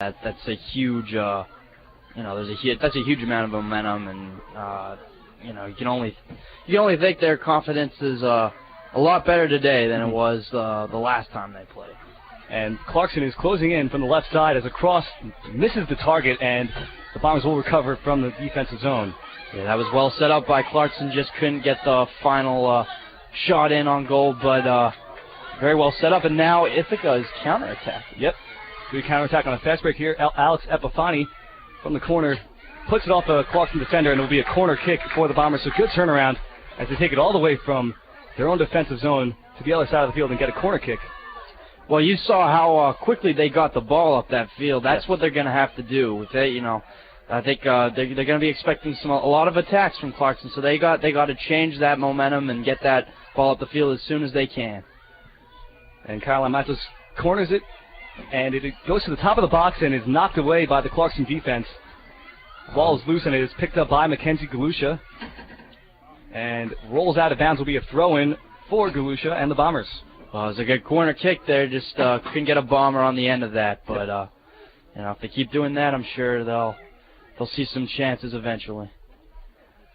That's a huge, that's a huge amount of momentum, and you can only think their confidence is a lot better today than it was the last time they played. And Clarkson is closing in from the left side as a cross misses the target, and the Bombers will recover from the defensive zone. Yeah, that was well set up by Clarkson. Just couldn't get the final shot in on goal, but very well set up. And now Ithaca is counterattacking. Yep, good counterattack on a fast break here. Alex Epifani from the corner puts it off the Clarkson defender, and it will be a corner kick for the Bombers. So good turnaround as they take it all the way from their own defensive zone to the other side of the field and get a corner kick. Well, you saw how quickly they got the ball up that field. That's what they're going to have to do. If they, I think they're going to be expecting a lot of attacks from Clarkson. So they got to change that momentum and get that ball up the field as soon as they can. And Kyle Matos corners it, and it goes to the top of the box and is knocked away by the Clarkson defense. The ball is loose, and it is picked up by Mackenzie Galusha, and rolls out of bounds. Will be a throw-in for Galusha and the Bombers. Well, it was a good corner kick there. Just couldn't get a bomber on the end of that. But if they keep doing that, I'm sure they'll see some chances eventually.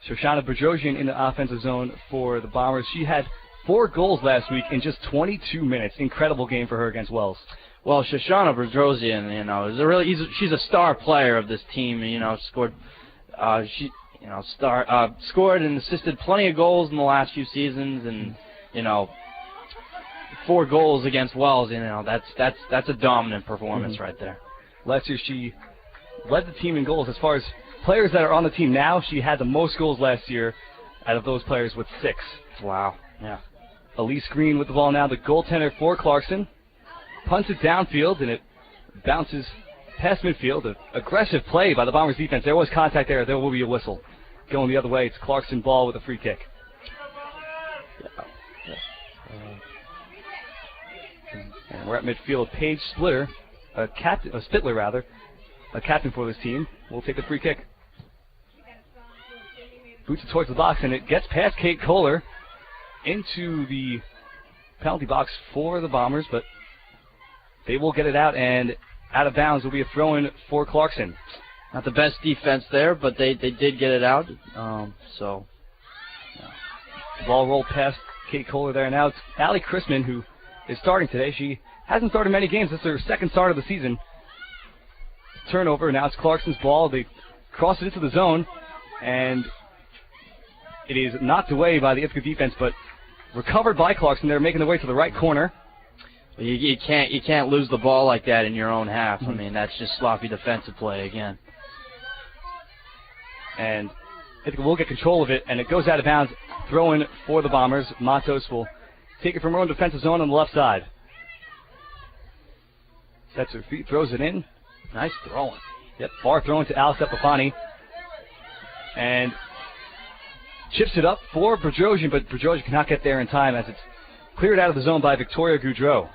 Shoshana Bedrosian in the offensive zone for the Bombers. She had 4 goals last week in just 22 minutes. Incredible game for her against Wells. Well, Shoshana Bedrosian, is she's a star player of this team. Scored scored and assisted plenty of goals in the last few seasons, and 4 goals against Wells. That's a dominant performance right there. Last year she led the team in goals. As far as players that are on the team now, she had the most goals last year out of those players with 6. Wow. Yeah. Elise Green with the ball now, the goaltender for Clarkson. Punts it downfield, and it bounces past midfield. Aggressive play by the Bombers defense. There was contact there. There will be a whistle. Going the other way, it's Clarkson ball with a free kick. And we're at midfield. Paige Spittler, a captain for this team, will take the free kick. Boots it towards the box, and it gets past Kate Kohler into the penalty box for the Bombers, but they will get it out, and out of bounds will be a throw-in for Clarkson. Not the best defense there, but they did get it out. The ball rolled past Kate Kohler there. Now it's Allie Chrisman who is starting today. She hasn't started many games. This is her second start of the season. Turnover. Now it's Clarkson's ball. They cross it into the zone, and it is knocked away by the Ithaca defense, but recovered by Clarkson. They're making their way to the right corner. You can't lose the ball like that in your own half. I mean, that's just sloppy defensive play again. And Ithaca will get control of it, and it goes out of bounds. Throw in for the Bombers. Matos will take it from her own defensive zone on the left side. Sets her feet, throws it in. Nice throwing. Yep, far thrown to Alex Epifani. And chips it up for Bedrosian, but Bedrosian cannot get there in time as it's cleared out of the zone by Victoria Goudreau.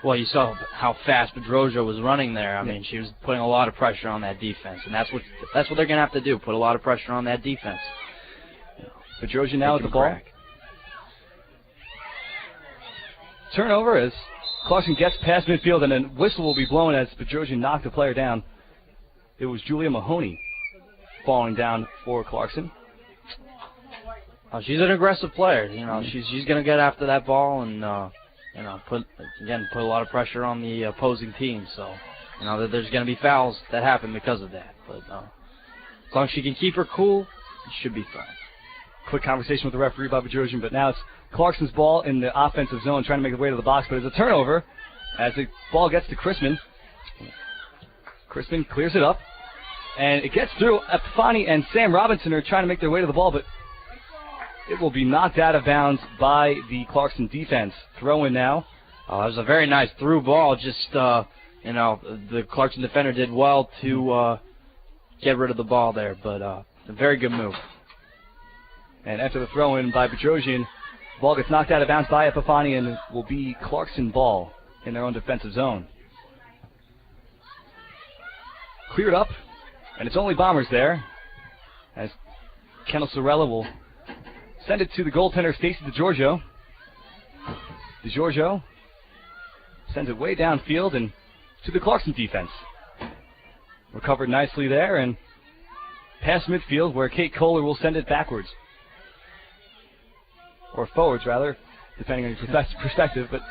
Well, you saw how fast Bedrosian was running there. I mean, she was putting a lot of pressure on that defense, and that's what they're going to have to do, put a lot of pressure on that defense. Bedrosian now with the ball. Turnover as Clarkson gets past midfield, and then whistle will be blown as Bedrosian knocked the player down. It was Julia Mahoney falling down for Clarkson. She's an aggressive player. She's going to get after that ball and put a lot of pressure on the opposing team. So there's going to be fouls that happen because of that. But as long as she can keep her cool, it should be fine. Quick conversation with the referee about Bedrosian, but now it's Clarkson's ball in the offensive zone, trying to make their way to the box, but it's a turnover as the ball gets to Chrisman. Chrisman clears it up, and it gets through. Epifani and Sam Robinson are trying to make their way to the ball, but it will be knocked out of bounds by the Clarkson defense. Throw in now. That was a very nice through ball. Just, the Clarkson defender did well to get rid of the ball there, but a very good move. And after the throw-in by Bedrosian, the ball gets knocked out of bounds by Epifani, and it will be Clarkson ball in their own defensive zone. Cleared up, and it's only Bombers there, as Kendall Sorella will send it to the goaltender, Stacey DiGiorgio. DiGiorgio sends it way downfield and to the Clarkson defense. recovered nicely there and past midfield where Kate Kohler will send it backwards. Or forwards, rather, depending on your perspective. But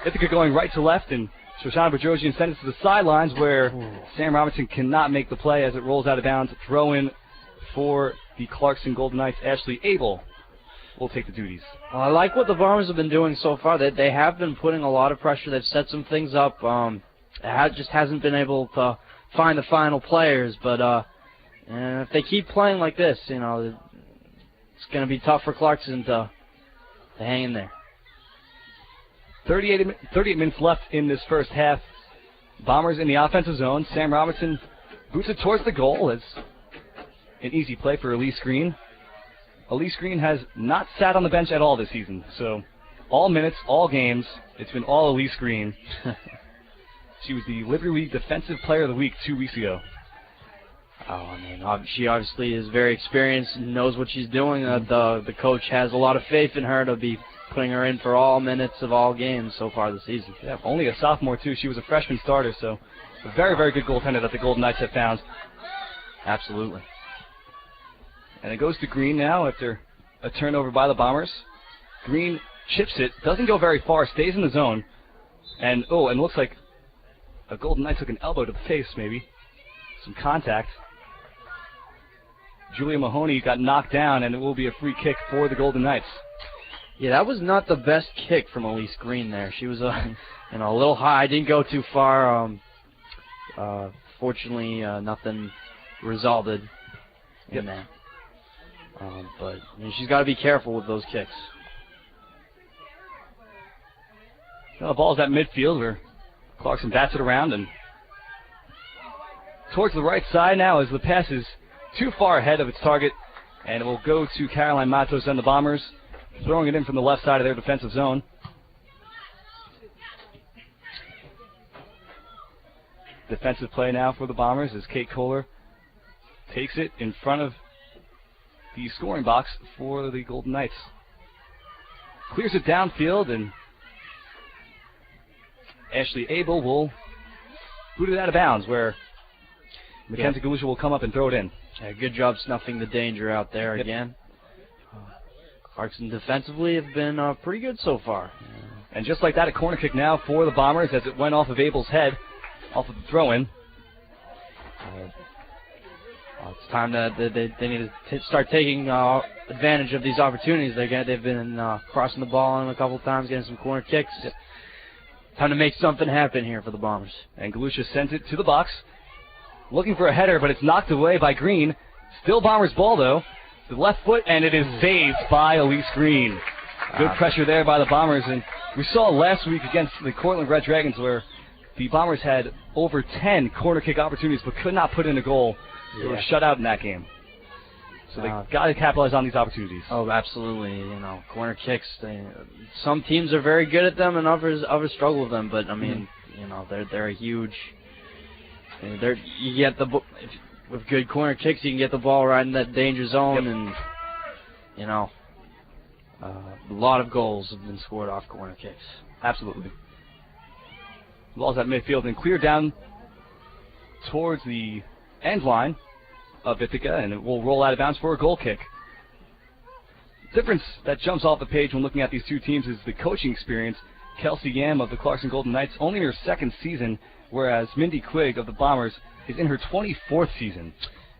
Ithaca going right to left, and Shoshana Bedrosian sends it to the sidelines where Sam Robinson cannot make the play as it rolls out of bounds. Throw in for the Clarkson Golden Knights. Ashley Abel will take the duties. Well, I like what the Bombers have been doing so far. They have been putting a lot of pressure. They've set some things up. It just hasn't been able to find the final players. But and if they keep playing like this, it's going to be tough for Clarkson to hang in there. 38 minutes left in this first half. Bombers in the offensive zone. Sam Robinson boots it towards the goal. It's an easy play for Elise Green. Elise Green has not sat on the bench at all this season. So all minutes, all games, it's been all Elise Green. She was the Liberty League Defensive Player of the Week 2 weeks ago. She obviously is very experienced and knows what she's doing. The coach has a lot of faith in her to be putting her in for all minutes of all games so far this season. Yeah, only a sophomore, too. She was a freshman starter, so a very, very good goaltender that the Golden Knights have found. Absolutely. And it goes to Green now after a turnover by the Bombers. Green chips it, doesn't go very far, stays in the zone. And looks like a Golden Knight took an elbow to the face, maybe. Some contact. Julia Mahoney got knocked down, and it will be a free kick for the Golden Knights. Yeah, that was not the best kick from Elise Green there. She was a little high, didn't go too far. Fortunately, nothing resulted in that. But she's got to be careful with those kicks. Well, the ball's at midfield where Clarkson bats it around and towards the right side now as the pass is too far ahead of its target, and it will go to Caroline Matos and the Bombers, throwing it in from the left side of their defensive zone. Defensive play now for the Bombers as Kate Kohler takes it in front of the scoring box for the Golden Knights. Clears it downfield, and Ashley Abel will boot it out of bounds where Mackenzie Galusha will come up and throw it in. Yeah, good job snuffing the danger out there again. Clarkson defensively have been pretty good so far. And just like that, a corner kick now for the Bombers as it went off of Abel's head, off of the throw-in. It's time that they need to start taking advantage of these opportunities. They've been crossing the ball on a couple of times, getting some corner kicks. Yep. Time to make something happen here for the Bombers. And Galusha sends it to the box, looking for a header, but it's knocked away by Green. Still Bombers' ball, though. The left foot, and it is saved by Elise Green. Good pressure there by the Bombers, and we saw last week against the Cortland Red Dragons where the Bombers had over 10 corner kick opportunities but could not put in a goal. They were shut out in that game. So they got to capitalize on these opportunities. Oh, absolutely. Corner kicks. Some teams are very good at them, and others struggle with them. But they're a huge. You get with good corner kicks, you can get the ball right in that danger zone, and a lot of goals have been scored off corner kicks. Absolutely. The ball's at midfield and cleared down towards the end line of Ithaca, and it will roll out of bounds for a goal kick. The difference that jumps off the page when looking at these two teams is the coaching experience. Kelsey Yam of the Clarkson Golden Knights only in her second season, whereas Mindy Quigg of the Bombers is in her 24th season.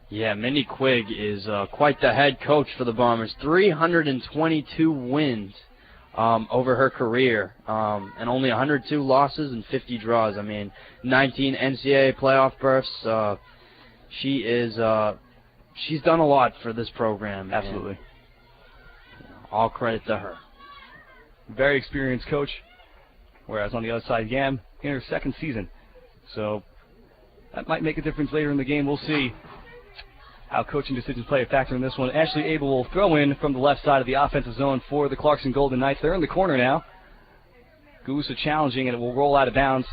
Yeah, Mindy Quigg is quite the head coach for the Bombers. 322 wins over her career, and only 102 losses and 50 draws. 19 NCAA playoff berths. She's done a lot for this program. Absolutely. All credit to her. Very experienced coach, whereas on the other side, Yam in her second season. So that might make a difference later in the game. We'll see how coaching decisions play a factor in this one. Ashley Abel will throw in from the left side of the offensive zone for the Clarkson Golden Knights. They're in the corner now. Galusa challenging, and it will roll out of bounds.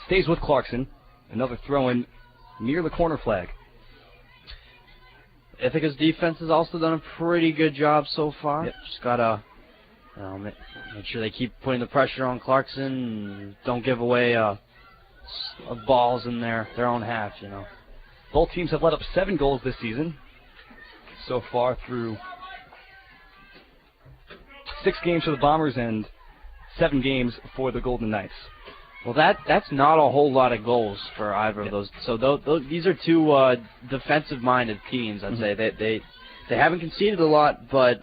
Stays with Clarkson. Another throw-in near the corner flag. Ithaca's defense has also done a pretty good job so far. Yep. Just got to make sure they keep putting the pressure on Clarkson and don't give away balls in their own half, Both teams have let up 7 goals this season so far through 6 games for the Bombers and 7 games for the Golden Knights. Well, that's not a whole lot of goals for either of those. So these are two defensive-minded teams, I'd say. They haven't conceded a lot, but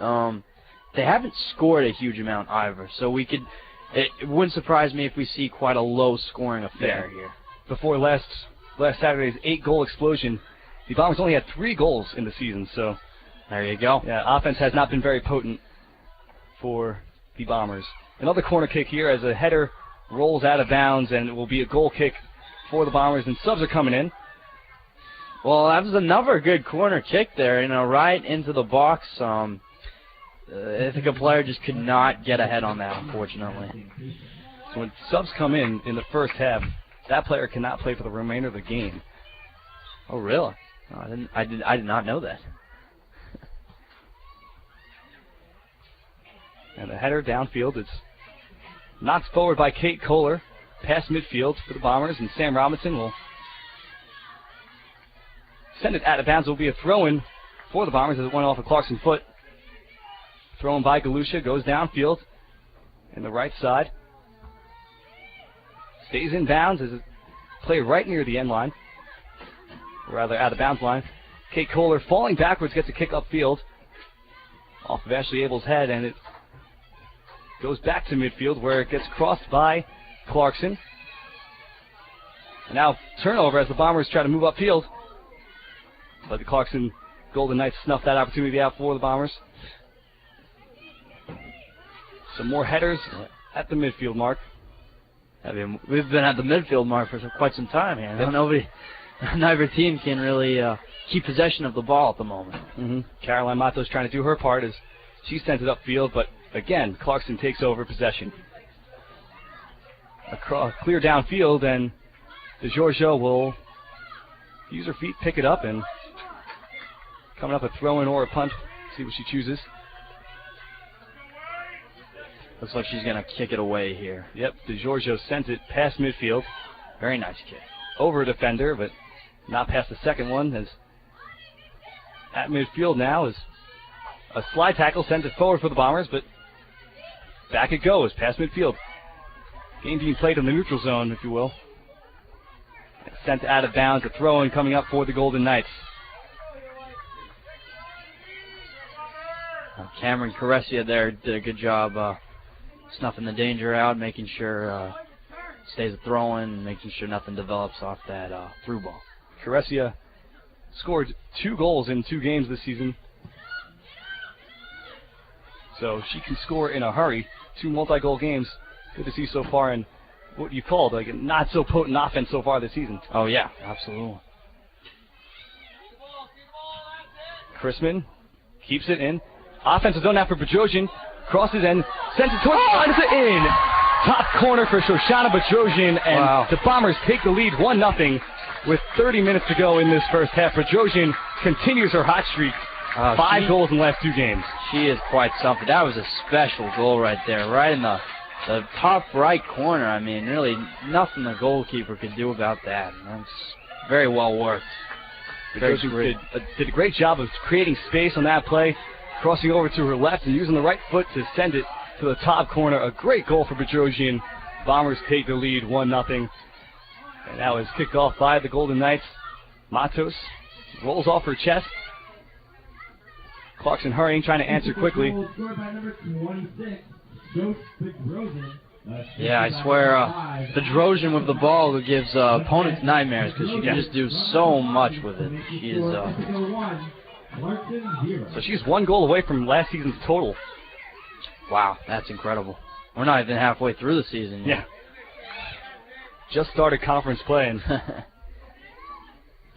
they haven't scored a huge amount either. So it wouldn't surprise me if we see quite a low-scoring affair here. Before last Saturday's 8-goal explosion, the Bombers only had 3 goals in the season. So there you go. Yeah, offense has not been very potent for the Bombers. Another corner kick here as a header rolls out of bounds, and it will be a goal kick for the Bombers, and subs are coming in. Well, that was another good corner kick there, right into the box. Ithaca player just could not get ahead on that, unfortunately. So when subs come in the first half, that player cannot play for the remainder of the game. Oh, really? No, I did not know that. And the header downfield, it's knocked forward by Kate Kohler, past midfield for the Bombers, and Sam Robinson will send it out of bounds. It will be a throw-in for the Bombers as it went off a Clarkson foot. Thrown by Galusha, goes downfield in the right side. Stays in bounds as it played right near the end line, or rather out of bounds line. Kate Kohler falling backwards gets a kick upfield off of Ashley Abel's head, and it goes back to midfield where it gets crossed by Clarkson. And now turnover as the Bombers try to move upfield, but the Clarkson Golden Knights snuffed that opportunity out for the Bombers. Some more headers at the midfield mark. I mean, we've been at the midfield mark for quite some time here. Neither team can really keep possession of the ball at the moment. Caroline Matos trying to do her part as she sends it upfield, but again, Clarkson takes over possession. Clear downfield, and DeGiorgio will use her feet, pick it up, and coming up a throw-in or a punt. See what she chooses. Looks like she's going to kick it away here. Yep, DeGiorgio sends it past midfield. Very nice kick. Over a defender, but not past the second one. As at midfield now is a slide tackle, sends it forward for the Bombers, but back it goes, past midfield. Game being played in the neutral zone, if you will. Sent out of bounds, a throw-in coming up for the Golden Knights. Cameron Caressia there did a good job snuffing the danger out, making sure stays a throw-in, making sure nothing develops off that through ball. Caressia scored 2 goals in 2 games this season, so she can score in a hurry. 2 multi-goal games. Good to see so far in what you called like a not-so-potent offense so far this season. Oh, yeah, absolutely. Chrisman keeps it in. Offensive zone now for Bedrosian. Crosses and sends it towards the line. Is it in? Top corner for Shoshana Bedrosian, and the Bombers take the lead 1-0 with 30 minutes to go in this first half. Bedrosian continues her hot streak. 5 goals in the last 2 games. She is quite something. That was a special goal right there, right in the top right corner. I mean, really nothing the goalkeeper could do about that. That's very well worked. Bedrosian did a great job of creating space on that play, crossing over to her left and using the right foot to send it to the top corner. A great goal for Bedrosian. Bombers take the lead 1-0. And that was kicked off by the Golden Knights. Matos rolls off her chest. Clarkson hurrying, trying to answer quickly. Yeah, I swear, Bedrosian with the ball gives opponents nightmares because she can just do so much with it. She is. So she's 1 goal away from last season's total. Wow, that's incredible. We're not even halfway through the season yet. Yeah. Just started conference play, and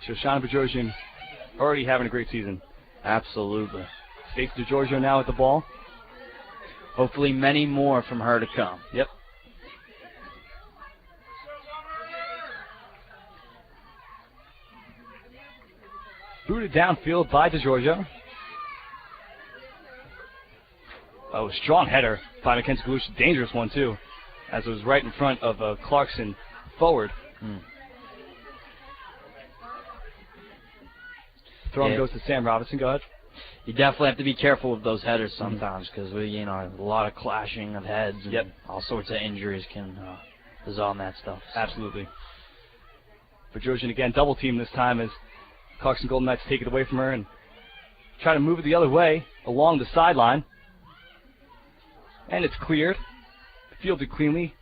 Shoshana Bedrosian already having a great season. Absolutely. States DeGiorgio now at the ball. Hopefully many more from her to come. Yep. Booted downfield by DeGiorgio. Oh, strong header by Mackenzie Galusha. Dangerous one, too, as it was right in front of Clarkson forward. throw goes to Sam Robinson. Go ahead. You definitely have to be careful with those headers sometimes because a lot of clashing of heads and all sorts of injuries can result in that stuff. Absolutely. Bedrosian again, double team this time as Clarkson Golden Knights take it away from her and try to move it the other way along the sideline. And it's cleared. Fielded cleanly.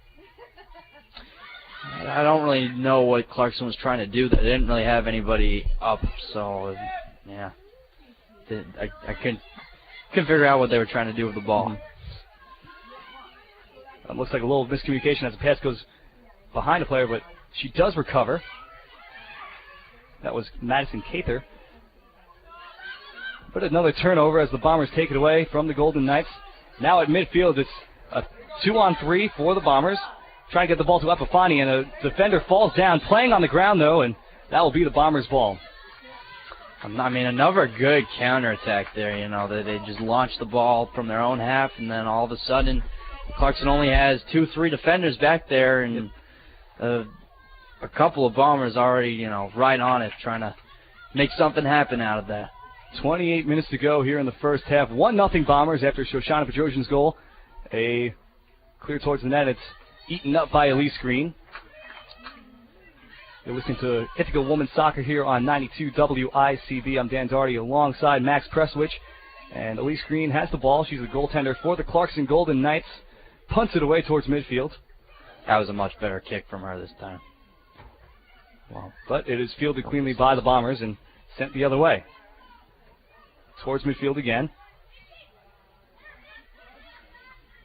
I don't really know what Clarkson was trying to do. They didn't really have anybody up, so yeah. I couldn't figure out what they were trying to do with the ball. It looks like a little miscommunication as the pass goes behind the player, but she does recover. That was Madison Cather. But another turnover as the Bombers take it away from the Golden Knights. Now at midfield, it's a 2-on-3 for the Bombers. Trying to get the ball to Epifani, and a defender falls down, playing on the ground, though, and that will be the Bombers' ball. I mean, another good counterattack there, they just launched the ball from their own half, and then all of a sudden, Clarkson only has 2-3 defenders back there, and a couple of Bombers already, right on it, trying to make something happen out of that. 28 minutes to go here in the first half. 1-0 Bombers after Shoshana Bedrosian's goal. A clear towards the net. It's eaten up by Elise Green. You're listening to Ithaca Women's Soccer here on 92 WICB. I'm Dan Doherty alongside Max Prestwich. And Elise Green has the ball. She's a goaltender for the Clarkson Golden Knights. Punts it away towards midfield. That was a much better kick from her this time. Well, but it is fielded cleanly by the Bombers and sent the other way. Towards midfield again.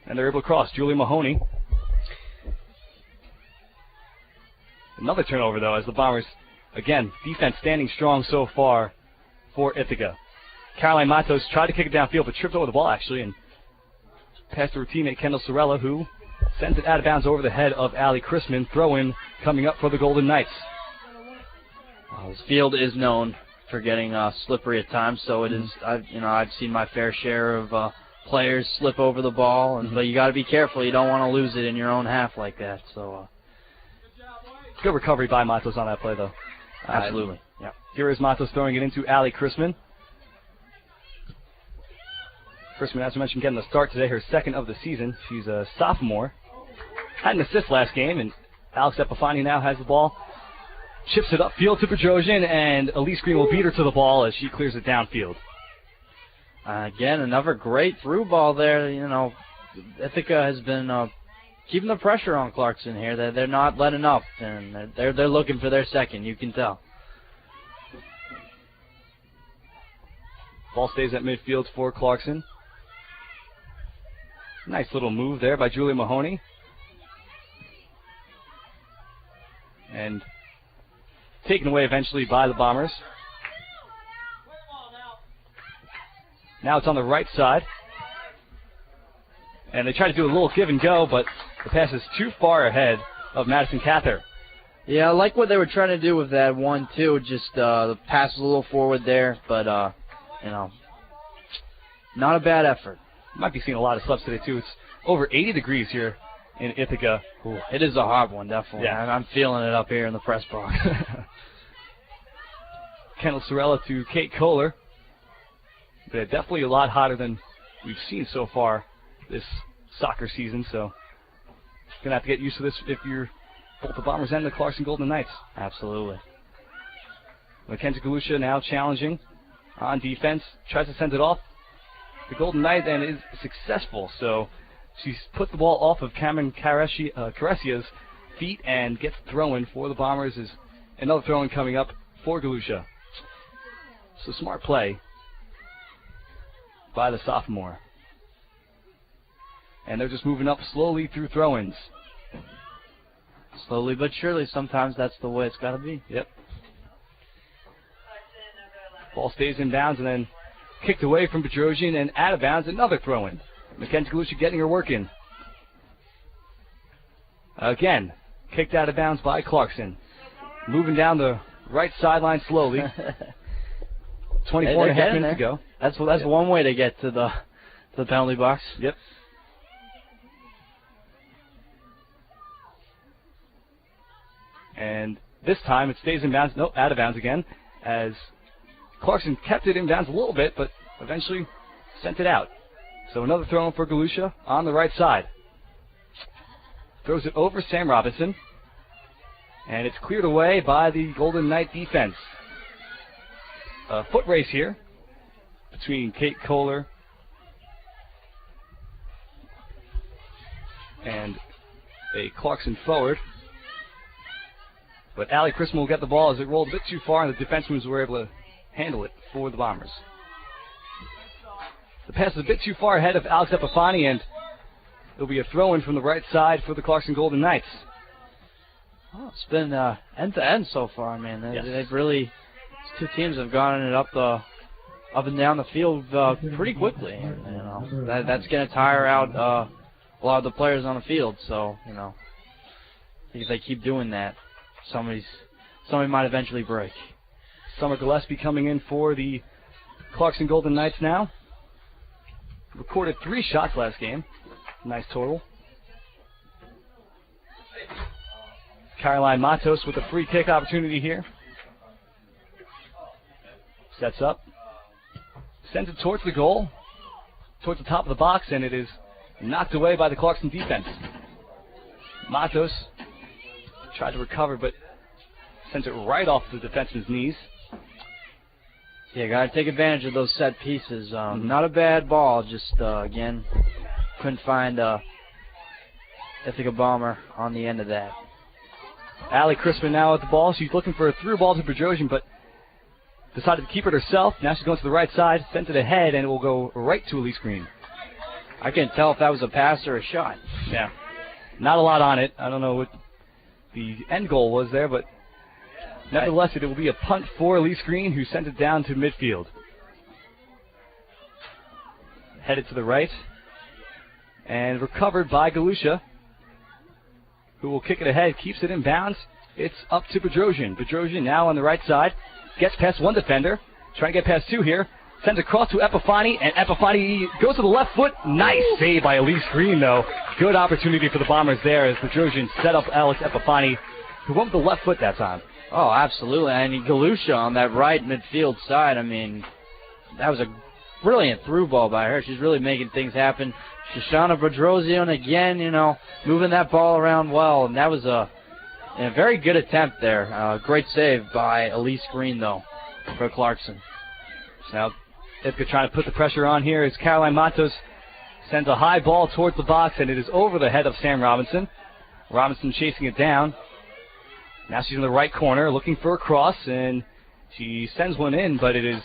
And they're able to cross. Julie Mahoney. Another turnover, though, as the Bombers, again, defense standing strong so far for Ithaca. Caroline Matos tried to kick it downfield, but tripped over the ball, actually, and passed to her teammate, Kendall Sorella, who sends it out of bounds over the head of Allie Chrisman. Throw-in coming up for the Golden Knights. This field is known for getting slippery at times, so it is. I've seen my fair share of players slip over the ball, but you got to be careful. You don't want to lose it in your own half like that. So. Good recovery by Matos on that play, though. Absolutely. Yeah. Here is Matos throwing it into Allie Chrisman. Chrisman, as I mentioned, getting the start today, her second of the season. She's a sophomore. Had an assist last game, and Alex Epifani now has the ball. Chips it upfield to Bedrosian, and Elise Green will beat her to the ball as she clears it downfield. Again, another great through ball there. Ithaca has been keeping the pressure on Clarkson here. They're not letting up, and they're looking for their second. You can tell. Ball stays at midfield for Clarkson. Nice little move there by Julia Mahoney. And taken away eventually by the Bombers. Now it's on the right side. And they try to do a little give and go, but the pass is too far ahead of Madison Cather. Yeah, I like what they were trying to do with that 1-2. Just the pass was a little forward there, but, not a bad effort. Might be seeing a lot of subs today, too. It's over 80 degrees here in Ithaca. Ooh, it is a hot one, definitely. Yeah. I'm feeling it up here in the press box. Kendall Sorella to Kate Kohler. They're definitely a lot hotter than we've seen so far this soccer season, so going to have to get used to this if you're both the Bombers and the Clarkson Golden Knights. Absolutely. Mackenzie Galusha now challenging on defense, tries to send it off the Golden Knights and is successful, so she's put the ball off of Cameron Caressia's feet and gets thrown for the Bombers. Is another throw-in coming up for Galusha. So smart play by the sophomore. And they're just moving up slowly through throw-ins. Slowly but surely, sometimes that's the way it's got to be. Yep. Ball stays in bounds and then kicked away from Bedrosian and out of bounds, another throw-in. Mackenzie Galusha getting her work in. Again, kicked out of bounds by Clarkson. Moving down the right sideline slowly. 24 and a half minutes to go. That's one way to get to the penalty box. Yep. And this time it stays in bounds. Nope, out of bounds again. As Clarkson kept it inbounds a little bit, but eventually sent it out. So another throw in for Galusha on the right side. Throws it over Sam Robinson. And it's cleared away by the Golden Knight defense. A foot race here between Kate Kohler and a Clarkson forward. But Allie Chrisman will get the ball as it rolled a bit too far, and the defensemen were able to handle it for the Bombers. The pass is a bit too far ahead of Alex Epifani, and it'll be a throw-in from the right side for the Clarkson Golden Knights. Well, it's been end-to-end so far. I mean, Yes. they've really, these two teams have gotten it up and down the field pretty quickly. And, you know, that's going to tire out a lot of the players on the field. So, you know, if they keep doing that, somebody might eventually break. Summer Gillespie coming in for the Clarkson Golden Knights now. Recorded 3 shots last game. Nice total. Caroline Matos with a free kick opportunity here. Sets up. Sends it towards the goal. Towards the top of the box, and it is knocked away by the Clarkson defense. Matos tried to recover, but sends it right off the defenseman's knees. Yeah, got to take advantage of those set pieces. Not a bad ball, just, again, couldn't find Ithaca Bomber on the end of that. Allie Crispin now at the ball. She's looking for a through ball to Bedrosian, but decided to keep it herself. Now she's going to the right side, sent it ahead, and it will go right to Elise Green. I can't tell if that was a pass or a shot. Yeah. Not a lot on it. I don't know what the end goal was there, but nevertheless, it will be a punt for Elise Green, who sent it down to midfield. Headed to the right. And recovered by Galusha, who will kick it ahead, keeps it in bounds. It's up to Bedrosian. Bedrosian now on the right side. Gets past one defender. Trying to get past 2 here. Sends across to Epifani, and Epifani goes to the left foot. Nice save by Elise Green, though. Good opportunity for the Bombers there as Bedrosian set up Alex Epifani, who went with the left foot that time. Oh, absolutely. I mean, Galusha on that right midfield side, I mean, that was a brilliant through ball by her. She's really making things happen. Shoshana Bedrosian again, you know, moving that ball around well, and that was a very good attempt there. Great save by Elise Green, though, for Clarkson. Now, Ithaca trying to put the pressure on here as Caroline Matos sends a high ball towards the box, and it is over the head of Sam Robinson. Robinson chasing it down. Now she's in the right corner looking for a cross, and she sends one in, but it is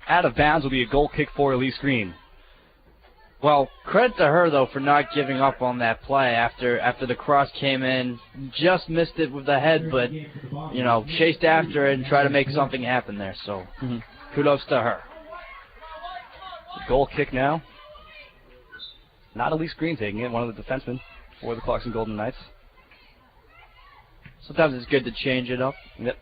out of bounds. Will be a goal kick for Elise Green. Well, credit to her, though, for not giving up on that play after the cross came in. Just missed it with the head, but, you know, chased after it and tried to make something happen there. So, kudos to her. Goal kick now. Not Elise Green taking it, one of the defensemen for the Clarkson Golden Knights. Sometimes it's good to change it up. Yep.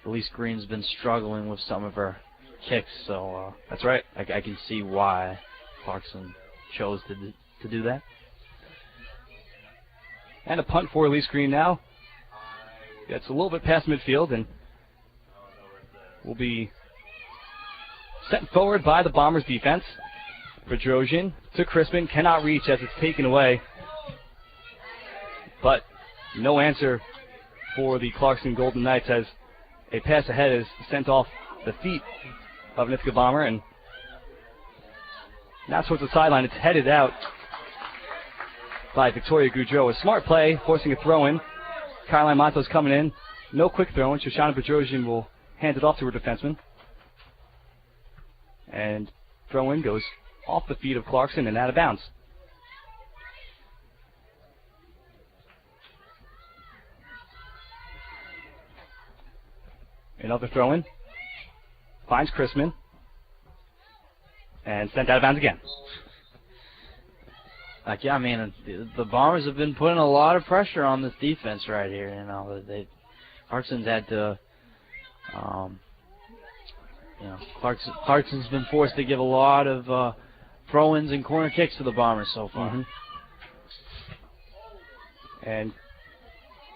Elise Green's been struggling with some of her kicks, so that's right. I can see why Clarkson chose to do that. And a punt for Elise Green now. It's a little bit past midfield and will be sent forward by the Bombers defense. Bedrosian to Crispin, cannot reach as it's taken away. But no answer for the Clarkson Golden Knights as a pass ahead is sent off the feet of an Ithaca Bomber, and now towards the sideline. It's headed out by Victoria Goudreau. A smart play, forcing a throw-in. Caroline Matos coming in. No quick throw-in. Shoshana Bedrosian will hand it off to her defenseman. And throw-in goes off the feet of Clarkson and out of bounds. Another throw-in. Finds Chrisman. And sent out of bounds again. Like, yeah, I mean, the Bombers have been putting a lot of pressure on this defense right here. You know, Clarkson's had to, Clarkson's been forced to give a lot of throw-ins and corner kicks to the Bombers so far. And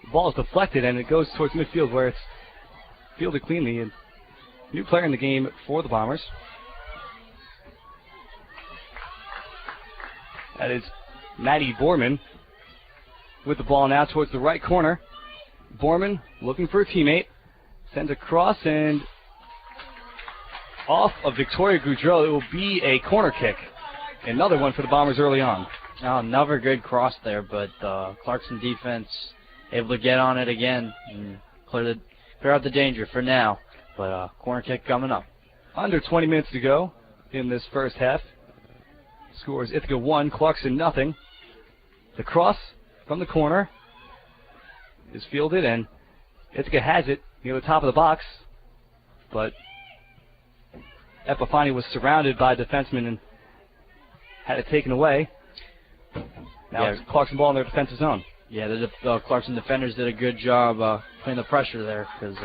the ball is deflected, and it goes towards midfield where it's fielded cleanly. And new player in the game for the Bombers. That is Maddie Borman with the ball now towards the right corner. Borman looking for a teammate. Sends across and off of Victoria Goudreau. It will be a corner kick. Another one for the Bombers early on. Another good cross there, but Clarkson defense able to get on it again and clear out the danger for now. But corner kick coming up. Under 20 minutes to go in this first half. Scores Ithaca 1, Clarkson nothing. The cross from the corner is fielded, and Ithaca has it near the top of the box. But Epifani was surrounded by defensemen and had it taken away. Now it's Clarkson ball in their defensive zone. Yeah, the Clarkson defenders did a good job putting the pressure there because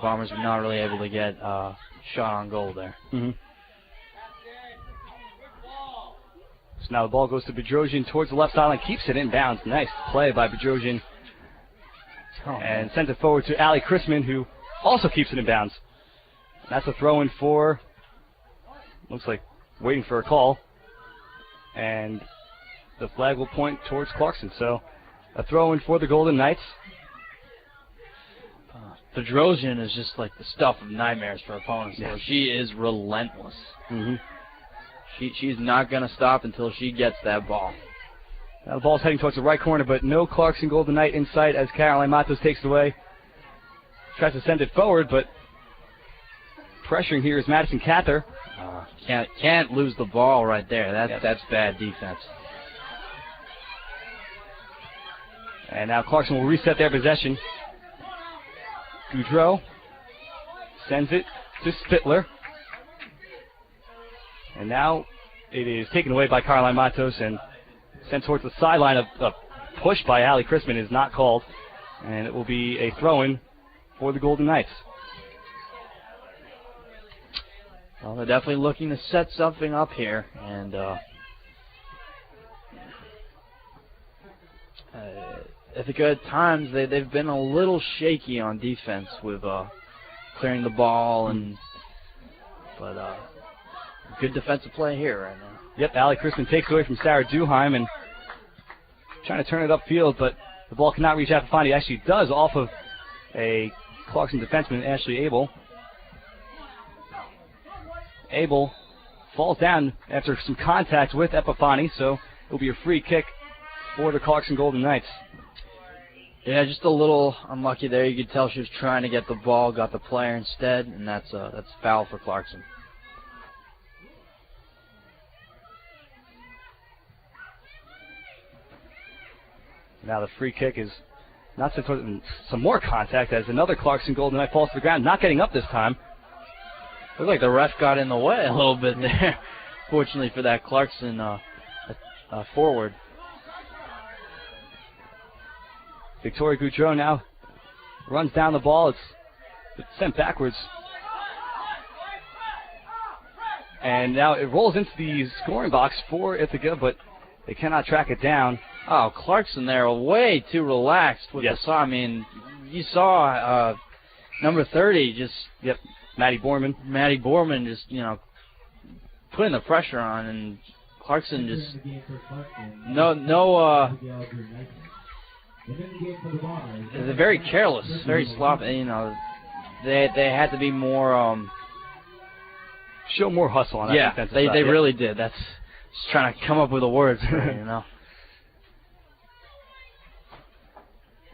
Bombers were not really able to get shot on goal there. Mm-hmm. So now the ball goes to Bedrosian towards the left sideline, keeps it inbounds. Nice play by Bedrosian. And sends it forward to Allie Chrisman, who also keeps it inbounds. That's a throw-in for, looks like waiting for a call. And the flag will point towards Clarkson. So a throw-in for the Golden Knights. Bedrosian is just like the stuff of nightmares for opponents. Yes. So she is relentless. Mm-hmm. She's not going to stop until she gets that ball. Now the ball's heading towards the right corner, but no Clarkson Golden Knight in sight as Caroline Matos takes it away. Tries to send it forward, but pressuring here is Madison Cather. Can't lose the ball right there. That's bad defense. And now Clarkson will reset their possession. Goudreau sends it to Spittler. And now it is taken away by Caroline Matos and sent towards the sideline. A push by Allie Chrisman is not called. And it will be a throw-in for the Golden Knights. Well, they're definitely looking to set something up here. And Ithaca at times they've been a little shaky on defense with clearing the ball, but good defensive play here right now. Yep, Allie Chrisman takes away from Sarah Duheim and trying to turn it upfield, but the ball cannot reach Epifani. Actually does off of a Clarkson defenseman, Ashley Abel. Abel falls down after some contact with Epifani, so it will be a free kick for the Clarkson Golden Knights. Yeah, just a little unlucky there. You could tell she was trying to get the ball, got the player instead, and that's foul for Clarkson. Now the free kick is not some more contact as another Clarkson Golden Knight falls to the ground, not getting up this time. Looked like the ref got in the way a little bit there. Fortunately for that Clarkson forward. Victoria Goudreau now runs down the ball. It's sent backwards. And now it rolls into the scoring box for Ithaca, but they cannot track it down. Oh, Clarkson there, way too relaxed with the saw. I mean, you saw number 30 just... Yep, Maddie Borman just, putting the pressure on, and Clarkson just... They're very careless, very sloppy. They had to be more... show more hustle on that defensive side. They really did. That's just trying to come up with the words there,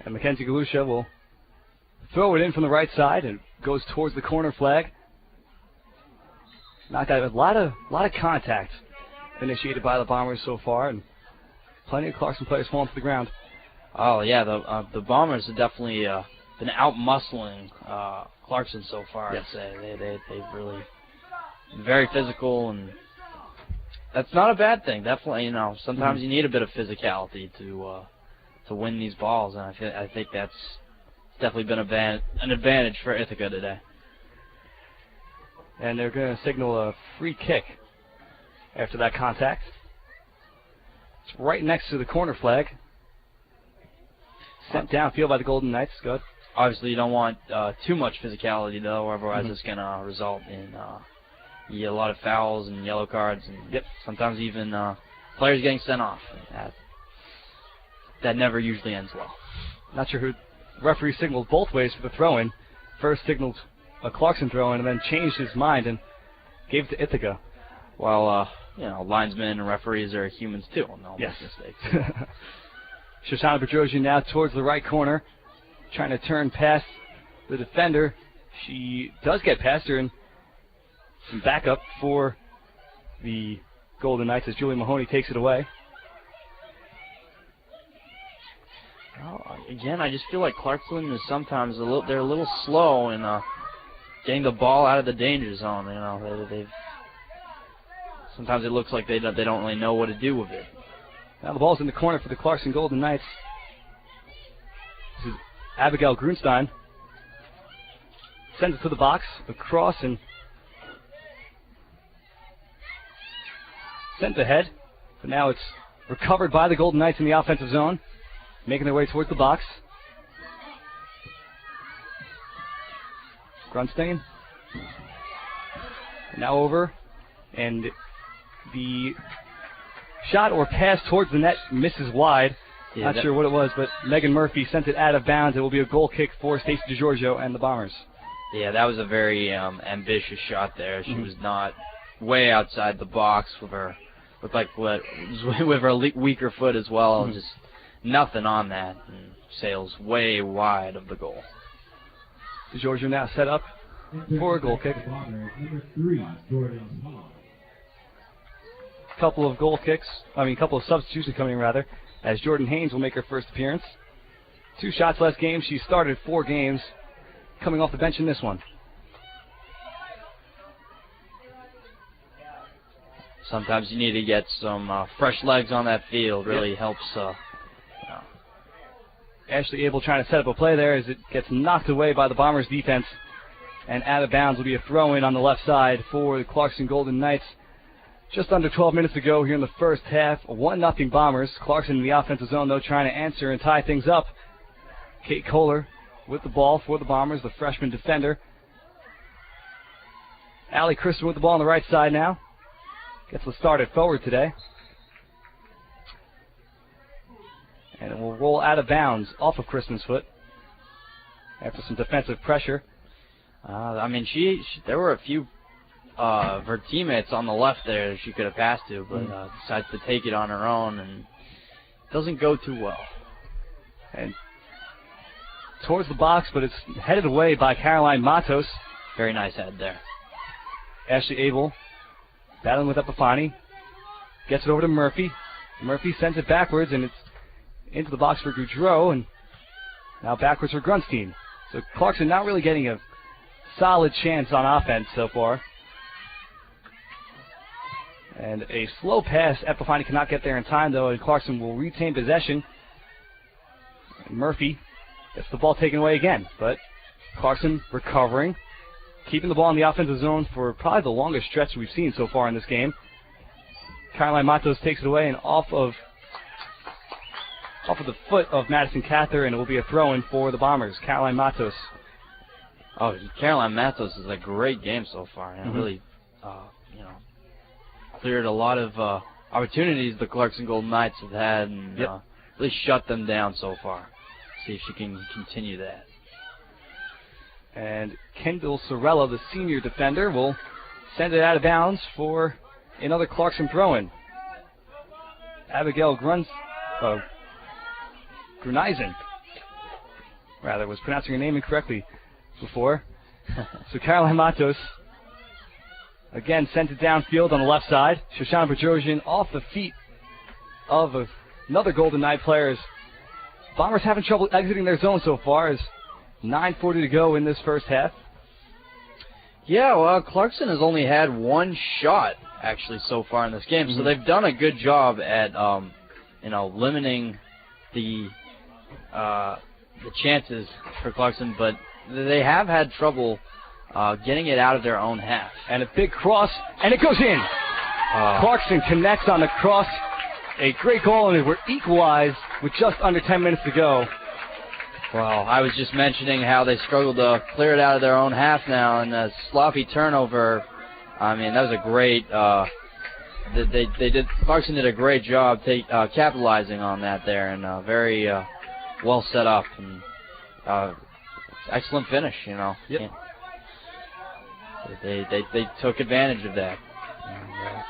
And Mackenzie Galusha will throw it in from the right side and goes towards the corner flag. Knocked out a lot of contact initiated by the Bombers so far, and plenty of Clarkson players falling to the ground. Oh yeah, the Bombers have definitely been out-muscling Clarkson so far. Yes. I'd say they've really been very physical, and that's not a bad thing. Definitely, sometimes you need a bit of physicality to win these balls, and I think that's definitely been an advantage for Ithaca today. And they're going to signal a free kick after that contact. It's right next to the corner flag. Sent downfield by the Golden Knights. Good. obviously you don't want too much physicality though, otherwise it's going to result in you get a lot of fouls and yellow cards, and sometimes even players getting sent off. That never usually ends well. Not sure who. Referee signaled both ways for the throw-in. First signaled a Clarkson throw-in and then changed his mind and gave it to Ithaca. Well, linesmen and referees are humans too, and they'll make mistakes. Shoshana Bedrosian now towards the right corner, trying to turn past the defender. She does get past her, and some backup for the Golden Knights as Julie Mahoney takes it away. Well, again, I just feel like Clarkson is sometimes they're a little slow in getting the ball out of the danger zone. Sometimes it looks like they don't really know what to do with it. Now the ball's in the corner for the Clarkson Golden Knights. This is Abigail Grunstein. Sends it to the box, across, and sent ahead. But now it's recovered by the Golden Knights in the offensive zone, making their way towards the box. Grunstein. Now over, and the shot or pass towards the net misses wide. Not sure what it was, but Megan Murphy sent it out of bounds. It will be a goal kick for Stacey DiGiorgio and the Bombers. Yeah, that was a very ambitious shot there. She was not way outside the box with her weaker foot as well. Just nothing on that, and sails way wide of the goal. DiGiorgio now set up for a goal kick. Couple of substitutions coming in, rather, as Jordan Haynes will make her first appearance. 2 shots last game. She started 4 games, coming off the bench in this one. Sometimes you need to get some fresh legs on that field. Really helps. Ashley Abel trying to set up a play there as it gets knocked away by the Bombers defense, and out of bounds will be a throw-in on the left side for the Clarkson Golden Knights. Just under 12 minutes to go here in the first half. 1-0 Bombers. Clarkson in the offensive zone, though, trying to answer and tie things up. Kate Kohler with the ball for the Bombers, the freshman defender. Allie Christman with the ball on the right side now. Gets the start at forward today. And it will roll out of bounds off of Christman's foot after some defensive pressure. There were a few of her teammates on the left there that she could have passed to, but decides to take it on her own, and it doesn't go too well. And towards the box, but it's headed away by Caroline Matos. Very nice head there. Ashley Abel battling with Epifani. Gets it over to Murphy. Murphy sends it backwards, and it's into the box for Goudreau, and now backwards for Grunstein. So Clarkson not really getting a solid chance on offense so far. And a slow pass. Epifani cannot get there in time, though, and Clarkson will retain possession. And Murphy gets the ball taken away again, but Clarkson recovering, keeping the ball in the offensive zone for probably the longest stretch we've seen so far in this game. Caroline Matos takes it away and off of the foot of Madison Cather, and it will be a throw-in for the Bombers. Caroline Matos. Oh, Caroline Matos is a great game so far, and really, cleared a lot of opportunities the Clarkson Golden Knights have had, and really shut them down so far. See if she can continue that. And Kendall Sorella, the senior defender, will send it out of bounds for another Clarkson throw-in. Abigail Gruneisen, was pronouncing her name incorrectly before. So Caroline Matos again sent it downfield on the left side. Shoshana Bedrosian off the feet of another Golden Knight player. Bombers having trouble exiting their zone so far as 9:40 to go in this first half. Yeah, well, Clarkson has only had 1 shot actually so far in this game, so they've done a good job at limiting the chances for Clarkson, but they have had trouble getting it out of their own half. And a big cross, and it goes in. Clarkson connects on the cross. A great goal, and we're equalized with just under 10 minutes to go. Well, I was just mentioning how they struggled to clear it out of their own half now, and a sloppy turnover. I mean, that was a great. Clarkson did a great job capitalizing on that there, and very well set up and excellent finish. You know. Yep. They took advantage of that. And,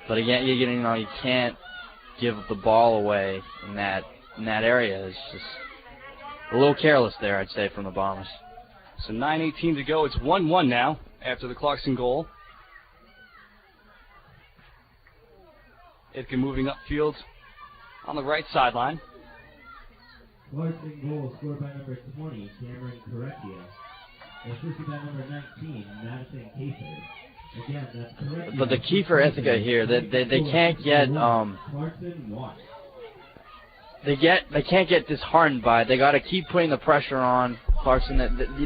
but again, you can't give the ball away in that area. It's just a little careless there, I'd say, from the Bombers. So 9:18 to go. It's 1-1 now after the Clarkson goal. Ithaca moving upfield on the right sideline. Clarkson goal scored by number 20, Cameron Correcchia. Assisted by number 19, Madison Kiefer. Again, that's Correcchia. But the key for Ithaca here, they can't get they can't get disheartened by it. They got to keep putting the pressure on Clarkson.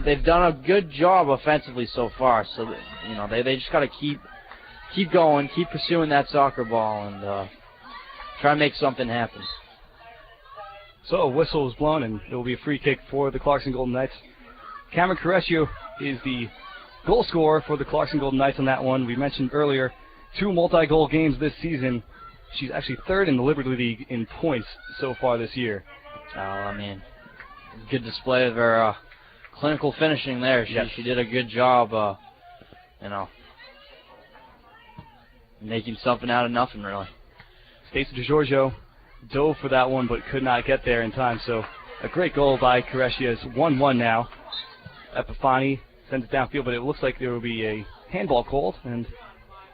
They've done a good job offensively so far, so that, they just got to keep going, keep pursuing that soccer ball, and try to make something happen. So a whistle is blown, and it will be a free kick for the Clarkson Golden Knights. Cameron Correcchia is the goal scorer for the Clarkson Golden Knights on that one. We mentioned earlier 2 multi-goal games this season. She's actually 3rd in the Liberty League in points so far this year. I mean, good display of her clinical finishing there. She did a good job, making something out of nothing, really. Stacey DeGiorgio dove for that one, but could not get there in time. So a great goal by Correcchia. It's 1-1 now. Epifani sends it downfield, but it looks like there will be a handball called and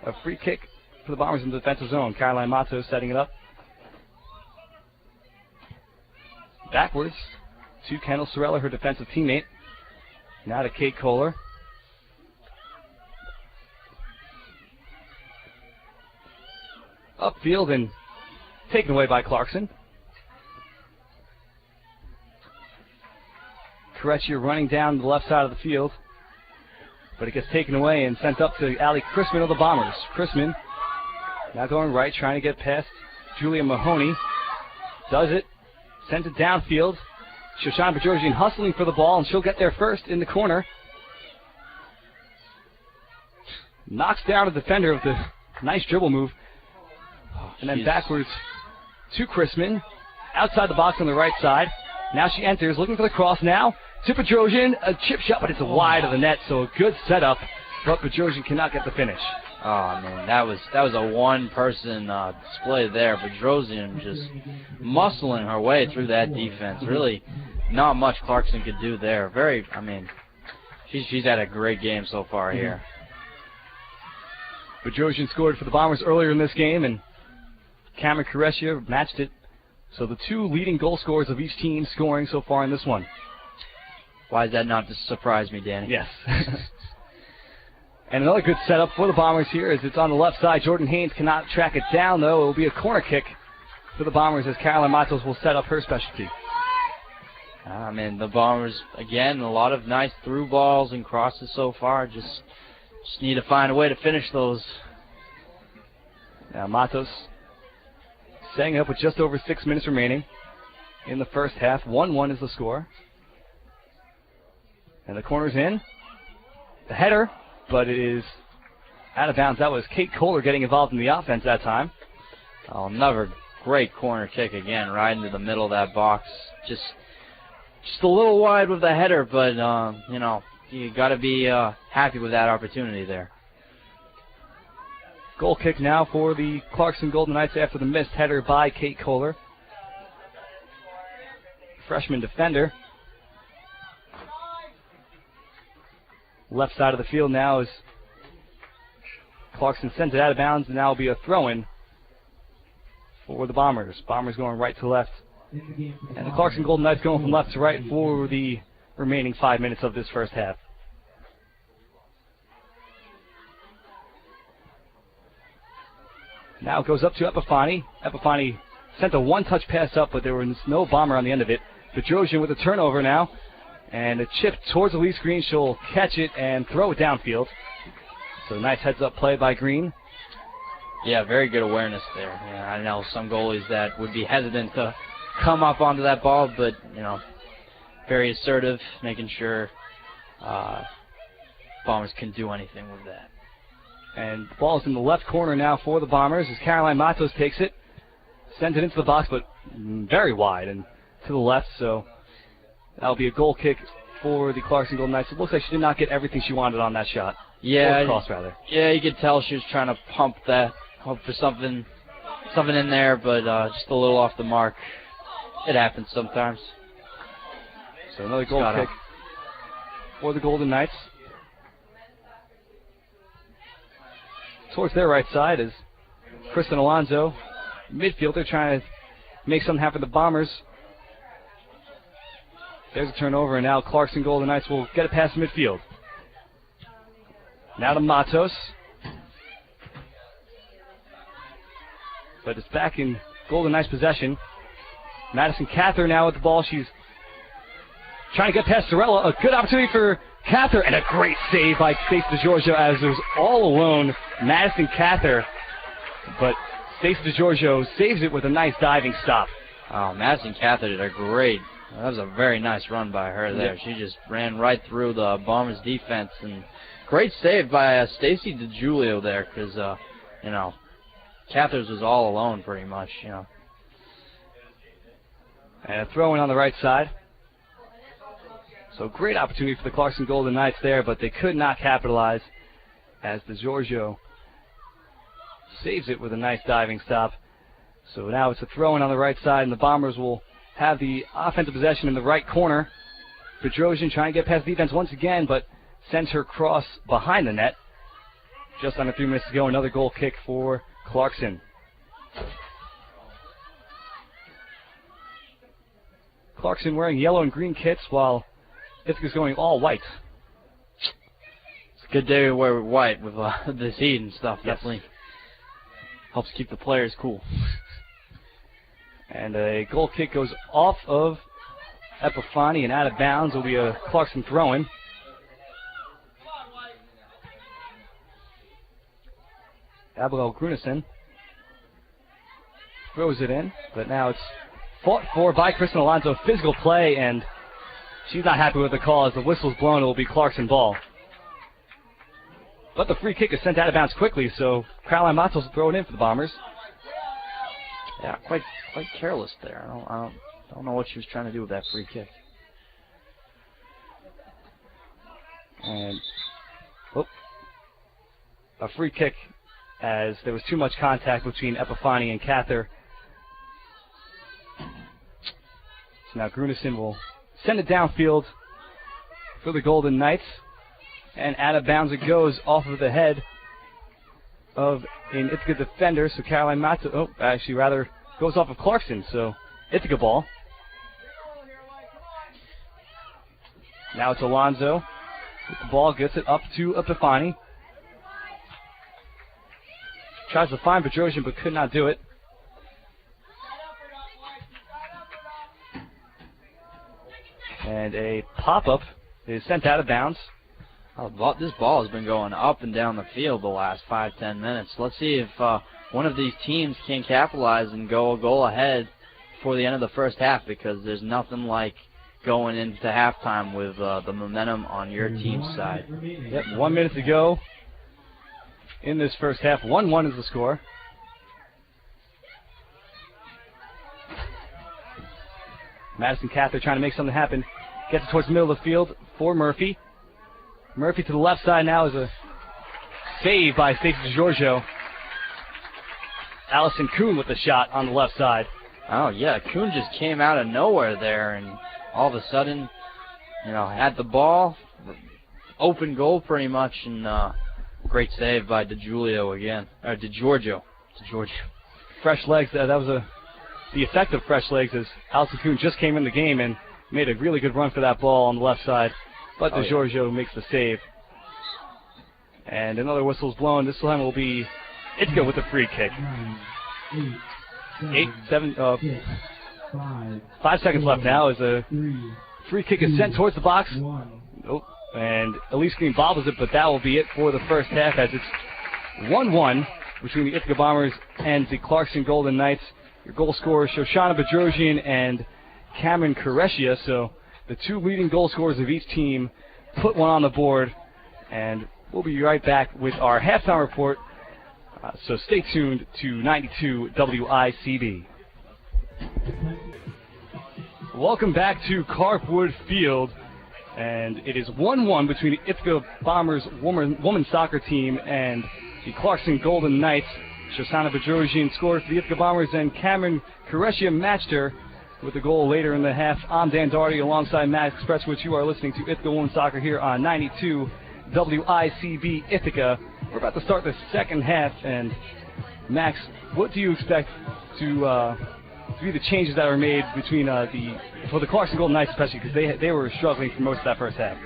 a free kick for the Bombers in the defensive zone. Caroline Matos setting it up. Backwards to Kendall Sorella, her defensive teammate. Now to Kate Kohler. Upfield and taken away by Clarkson. Correcchia running down the left side of the field, but it gets taken away and sent up to Allie Chrisman of the Bombers. Chrisman now going right, trying to get past Julia Mahoney. Does it. Sends it downfield. Shoshana Bajorjian hustling for the ball, and she'll get there first in the corner. Knocks down a defender of the nice dribble move. And then backwards to Chrisman. Outside the box on the right side. Now she enters, looking for the cross now. To Bajorjian, a chip shot, but it's wide of the net, so a good setup. But Bajorjian cannot get the finish. Oh, man, that was a one-person display there. Bajorjian just muscling her way through that defense. Really not much Clarkson could do there. She's had a great game so far here. Bajorjian scored for the Bombers earlier in this game, and Cameron Correcchia matched it. So the 2 leading goal scorers of each team scoring so far in this one. Why does that not surprise me, Danny? Yes. And another good setup for the Bombers here as it's on the left side. Jordan Haynes cannot track it down, though. It will be a corner kick for the Bombers as Caroline Matos will set up her specialty. The Bombers, again, a lot of nice through balls and crosses so far. Just need to find a way to finish those. Now Matos setting up with just over 6 minutes remaining in the first half. 1-1 is the score. And the corner's in. The header, but it is out of bounds. That was Kate Kohler getting involved in the offense that time. Another great corner kick again, right into the middle of that box. Just a little wide with the header, but, you got to be happy with that opportunity there. Goal kick now for the Clarkson Golden Knights after the missed header by Kate Kohler. Freshman defender. Left side of the field now as Clarkson sends it out of bounds, and now will be a throw-in for the Bombers. Bombers going right to left. And the Clarkson Golden Knights going from left to right for the remaining 5 minutes of this first half. Now it goes up to Epifani. Epifani sent a one-touch pass up, but there was no Bomber on the end of it. Bajorjian with a turnover now. And a chip towards the lead screen. She'll catch it and throw it downfield. So nice heads-up play by Green. Yeah, very good awareness there. Yeah, I know some goalies that would be hesitant to come up onto that ball, but, very assertive, making sure Bombers couldn't do anything with that. And the ball is in the left corner now for the Bombers as Caroline Matos takes it. Sends it into the box, but very wide and to the left, so that'll be a goal kick for the Clarkson Golden Knights. It looks like she did not get everything she wanted on that shot. Yeah, cross, rather. Yeah, you could tell she was trying to hope for something in there, but just a little off the mark. It happens sometimes. So another goal kick for the Golden Knights. Towards their right side is Kristen Alonso, midfielder, trying to make something happen for the Bombers. There's a turnover, and now Clarkson Golden Knights will get it past midfield. Now to Matos. But it's back in Golden Knights possession. Madison Cather now with the ball. She's trying to get past Sorella. A good opportunity for Cather, and a great save by Stacey DiGiorgio as it was all alone. Madison Cather, but Stacey DiGiorgio saves it with a nice diving stop. Oh, Madison Cather did a great. That was a very nice run by her there. Yeah. She just ran right through the Bombers' defense, and great save by Stacey DiGiulio there, because Cather's was all alone pretty much, And a throw-in on the right side. So great opportunity for the Clarkson Golden Knights there, but they could not capitalize as DiGiorgio saves it with a nice diving stop. So now it's a throw-in on the right side, and the Bombers will have the offensive possession in the right corner. Bedrosian trying to get past defense once again, but sends her cross behind the net. Just under 3 minutes to go, another goal kick for Clarkson. Clarkson wearing yellow and green kits while Ithaca's going all white. It's a good day to wear white with this heat and stuff. Yes. Definitely helps keep the players cool. And a goal kick goes off of Epifani and out of bounds. Will be a Clarkson throw-in. Abigail Grunison throws it in, but now it's fought for by Kristen Alonso. Physical play, and she's not happy with the call. As the whistle's blown, it will be Clarkson ball. But the free kick is sent out of bounds quickly, so Caroline Matos will throw it in for the Bombers. Yeah, quite careless there. I don't know what she was trying to do with that free kick. And a free kick as there was too much contact between Epifani and Cather. So now Grunison will send it downfield for the Golden Knights. And out of bounds it goes off of the head of an Ithaca defender. So Caroline Matos, goes off of Clarkson. So Ithaca ball. Now it's Alonso with the ball, gets it up to Epifani. Tries to find Bedrosian but could not do it. And a pop-up is sent out of bounds. This ball has been going up and down the field the last 5-10 minutes. Let's see if one of these teams can capitalize and go a goal ahead before the end of the first half, because there's nothing like going into halftime with the momentum on your team's side. Yep, 1 minute to go in this first half. 1-1 is the score. Madison Cather trying to make something happen. Gets it towards the middle of the field for Murphy. Murphy to the left side now is a save by Stacey DiGiorgio. Allison Kuhn with the shot on the left side. Oh, yeah, Kuhn just came out of nowhere there, and all of a sudden, had the ball, open goal pretty much, and great save by DiGiorgio again. Or DiGiorgio. Fresh legs, that was the effect of fresh legs as Allison Kuhn just came in the game and made a really good run for that ball on the left side. But DiGiorgio makes the save. And another whistle's blown. This time will be Ithaca with a free kick. 5 seconds left now as a free kick is sent towards the box. Nope. And Elise Green bobbles it, but that will be it for the first half as it's 1-1 between the Ithaca Bombers and the Clarkson Golden Knights. Your goal scorers Shoshana Bedrosian and Cameron Koresia. So the two leading goal scorers of each team put one on the board. And we'll be right back with our halftime report. So stay tuned to 92 WICB. Welcome back to Carpwood Field. And it is 1-1 between the Ithaca Bombers women's soccer team and the Clarkson Golden Knights. Shoshana Bedrosian scored for the Ithaca Bombers, and Cameron Koresia matched her with a goal later in the half. I'm Dan Doherty alongside Max Prestwich. You are listening to Ithaca Women's Soccer here on 92 WICB Ithaca. We're about to start the second half, and Max, what do you expect to be the changes that were made between for the Clarkson Golden Knights especially, because they were struggling for most of that first half?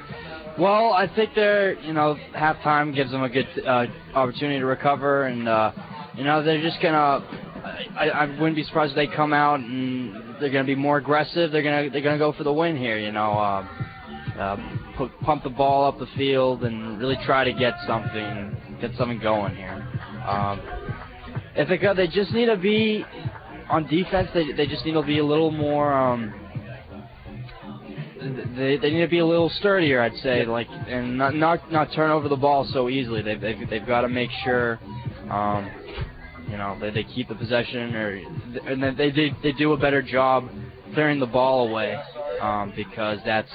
Well, I think halftime gives them a good opportunity to recover, and they're just gonna. I wouldn't be surprised if they come out and they're gonna be more aggressive. They're gonna go for the win here. Pump the ball up the field and really try to get something going here. Ithaca, they just need to be on defense. They just need to be a little more. They need to be a little sturdier, I'd say, and not turn over the ball so easily. They've got to make sure, they keep the possession, and then they do a better job clearing the ball away, because that's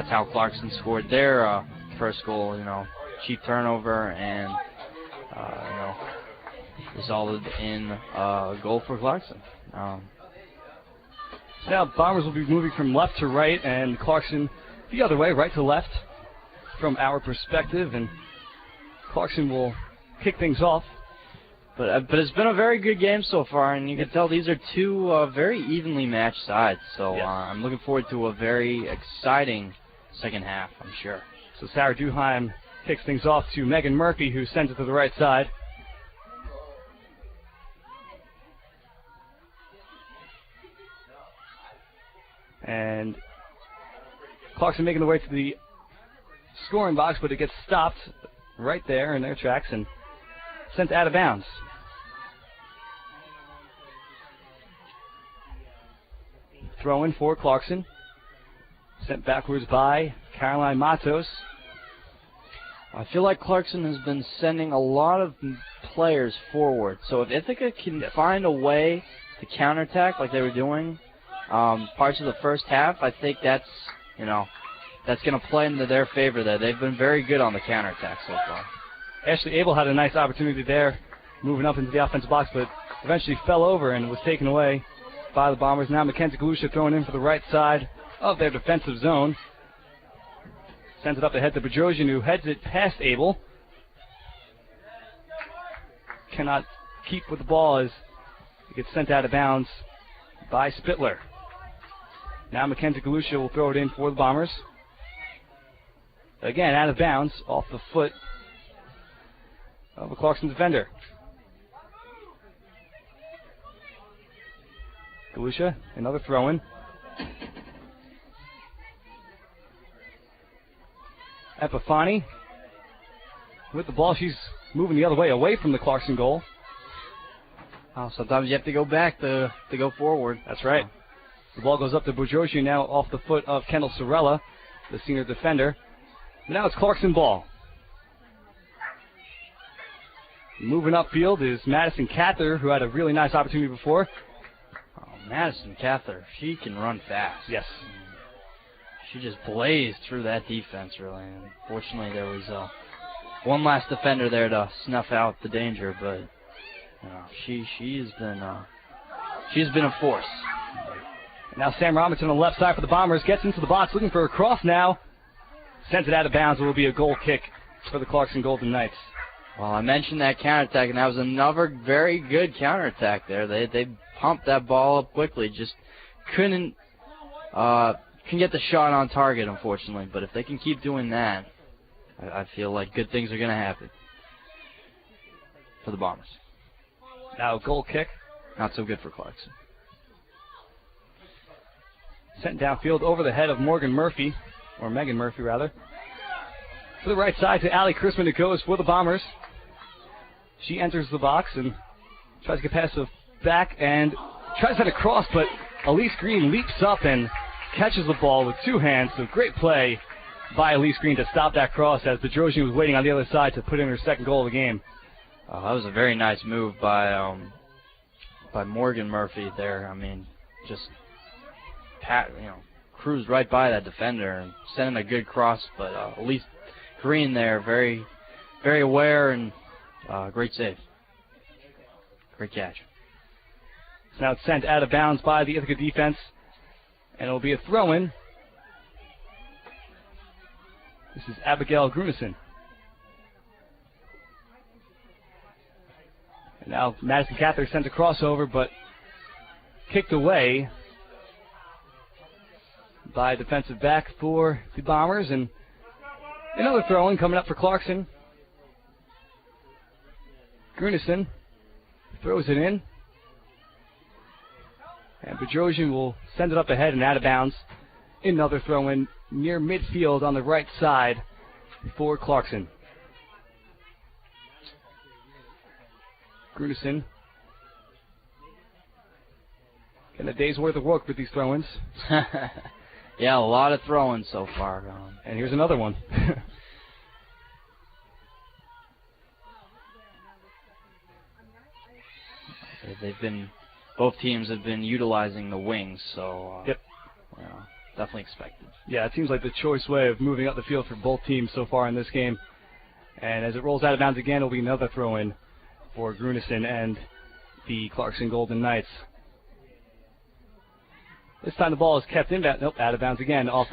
how Clarkson scored their first goal. Cheap turnover, and resulted in a goal for Clarkson. Now Bombers will be moving from left to right, and Clarkson the other way, right to left from our perspective, and Clarkson will kick things off. But it's been a very good game so far, and you can tell these are two very evenly matched sides. So yes. I'm looking forward to a very exciting second half, I'm sure. So Sarah Duheim kicks things off to Megan Murphy, who sends it to the right side. And Clarkson making the way to the scoring box, but it gets stopped right there in their tracks and sent out of bounds. Throw in for Clarkson. Sent backwards by Caroline Matos. I feel like Clarkson has been sending a lot of players forward. So if Ithaca can find a way to counterattack like they were doing parts of the first half, I think that's going to play into their favor there. They've been very good on the counterattack so far. Ashley Abel had a nice opportunity there, moving up into the offensive box, but eventually fell over and was taken away by the Bombers. Now Mackenzie Galusha throwing in for the right side of their defensive zone. Sends it up ahead to Bedrosian, who heads it past Abel. Cannot keep with the ball as it gets sent out of bounds by Spittler. Now Mackenzie Galusha will throw it in for the Bombers. Again, out of bounds, off the foot of a Clarkson defender. Galusha, another throw-in. Epifani with the ball. She's moving the other way, away from the Clarkson goal. Oh, sometimes you have to go back to go forward. That's right. The ball goes up to Bourgeois, now off the foot of Kendall Sorella, the senior defender. Now it's Clarkson ball. Moving upfield is Madison Cather, who had a really nice opportunity before. Oh, Madison Cather, she can run fast. Yes. She just blazed through that defense, really. And fortunately, there was one last defender there to snuff out the danger, but she's been a force. Now Sam Robinson on the left side for the Bombers gets into the box, looking for a cross now. Sends it out of bounds. It will be a goal kick for the Clarkson Golden Knights. Well, I mentioned that counterattack, and that was another very good counterattack there. They pumped that ball up quickly, just couldn't get the shot on target, unfortunately. But if they can keep doing that, I feel like good things are going to happen for the Bombers. Now goal kick. Not so good for Clarkson. Sent downfield over the head of Megan Murphy, rather. To the right side to Allie Chrisman. It goes for the Bombers. She enters the box and tries to get past the back and tries to get across, but Elise Green leaps up and catches the ball with two hands. So great play by Elise Green to stop that cross as Bedrosian was waiting on the other side to put in her second goal of the game. That was a very nice move by Morgan Murphy there. I mean, just cruised right by that defender and sent in a good cross. But Elise Green there, very, very aware and great save. Great catch. So now it's sent out of bounds by the Ithaca defense, and it'll be a throw-in. This is Abigail Grunison. And now Madison Cather sent a crossover, but kicked away by a defensive back for the Bombers. And another throw-in coming up for Clarkson. Grunison throws it in. And Bedrosian will send it up ahead and out of bounds. Another throw-in near midfield on the right side for Clarkson. Grunison getting a day's worth of work with these throw-ins. Yeah, a lot of throw-ins so far. And here's another one. Both teams have been utilizing the wings, so yep. Definitely expected. Yeah, it seems like the choice way of moving up the field for both teams so far in this game. And as it rolls out of bounds again, it'll be another throw-in for Grunison and the Clarkson Golden Knights. This time the ball is kept in, out of bounds again off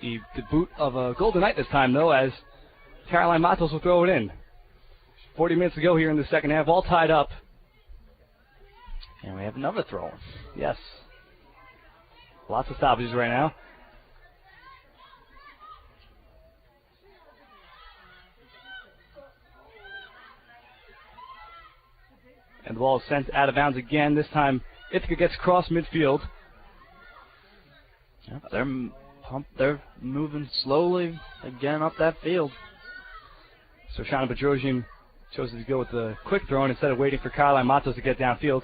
the boot of a Golden Knight this time, though, as Caroline Matos will throw it in. 40 minutes to go here in the second half, all tied up. And we have another throw-in. Yes. Lots of stoppages right now. And the ball is sent out of bounds again. This time, Ithaca gets cross midfield. Yep, they're moving slowly again up that field. So Shauna Bedrosian chose to go with the quick throw instead of waiting for Caroline Matos to get downfield.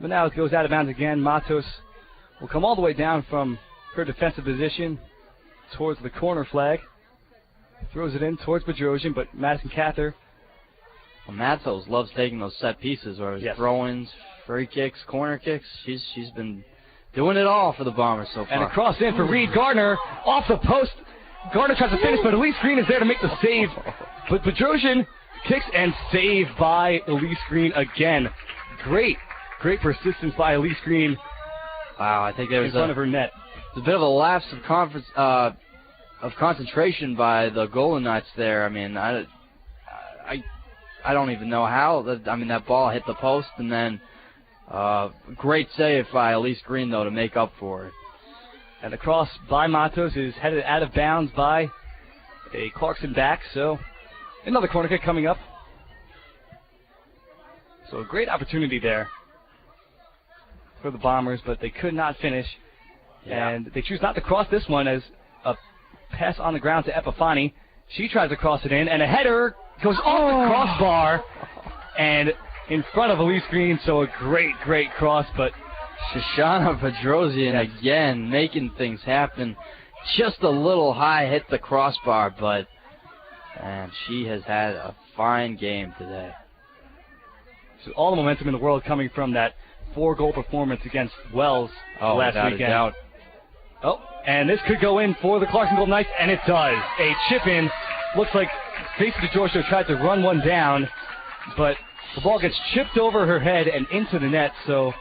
But now it goes out of bounds again. Matos will come all the way down from her defensive position towards the corner flag. Throws it in towards Bedrosian, but Madison Cather. Well, Matos loves taking those set pieces, or yes. throw-ins, free kicks, corner kicks. She's been doing it all for the Bombers so far. And a cross in for Reed Gardner off the post. Gardner tries to finish, but Elise Green is there to make the save. But Bedrosian kicks and saved by Elise Green again. Great persistence by Elise Green. Wow, I think there was in front of her net. It's a bit of a lapse of concentration by the Golden Knights there. I mean, I don't even know how. That ball hit the post, and then great save by Elise Green, though, to make up for it. And the cross by Matos is headed out of bounds by a Clarkson back, so another corner kick coming up. So a great opportunity there for the Bombers, but they could not finish. Yeah. And they choose not to cross this one as a pass on the ground to Epifani. She tries to cross it in, and a header goes off the crossbar and in front of Elise Green, so a great cross, but Shoshana Bedrosian again making things happen. Just a little high hit the crossbar, but she has had a fine game today. So all the momentum in the world coming from that 4-goal performance against Wells last weekend. Oh, and this could go in for the Clarkson Golden Knights, and it does. A chip in. Looks like Stacey DeGiorgio tried to run one down, but the ball gets chipped over her head and into the net, so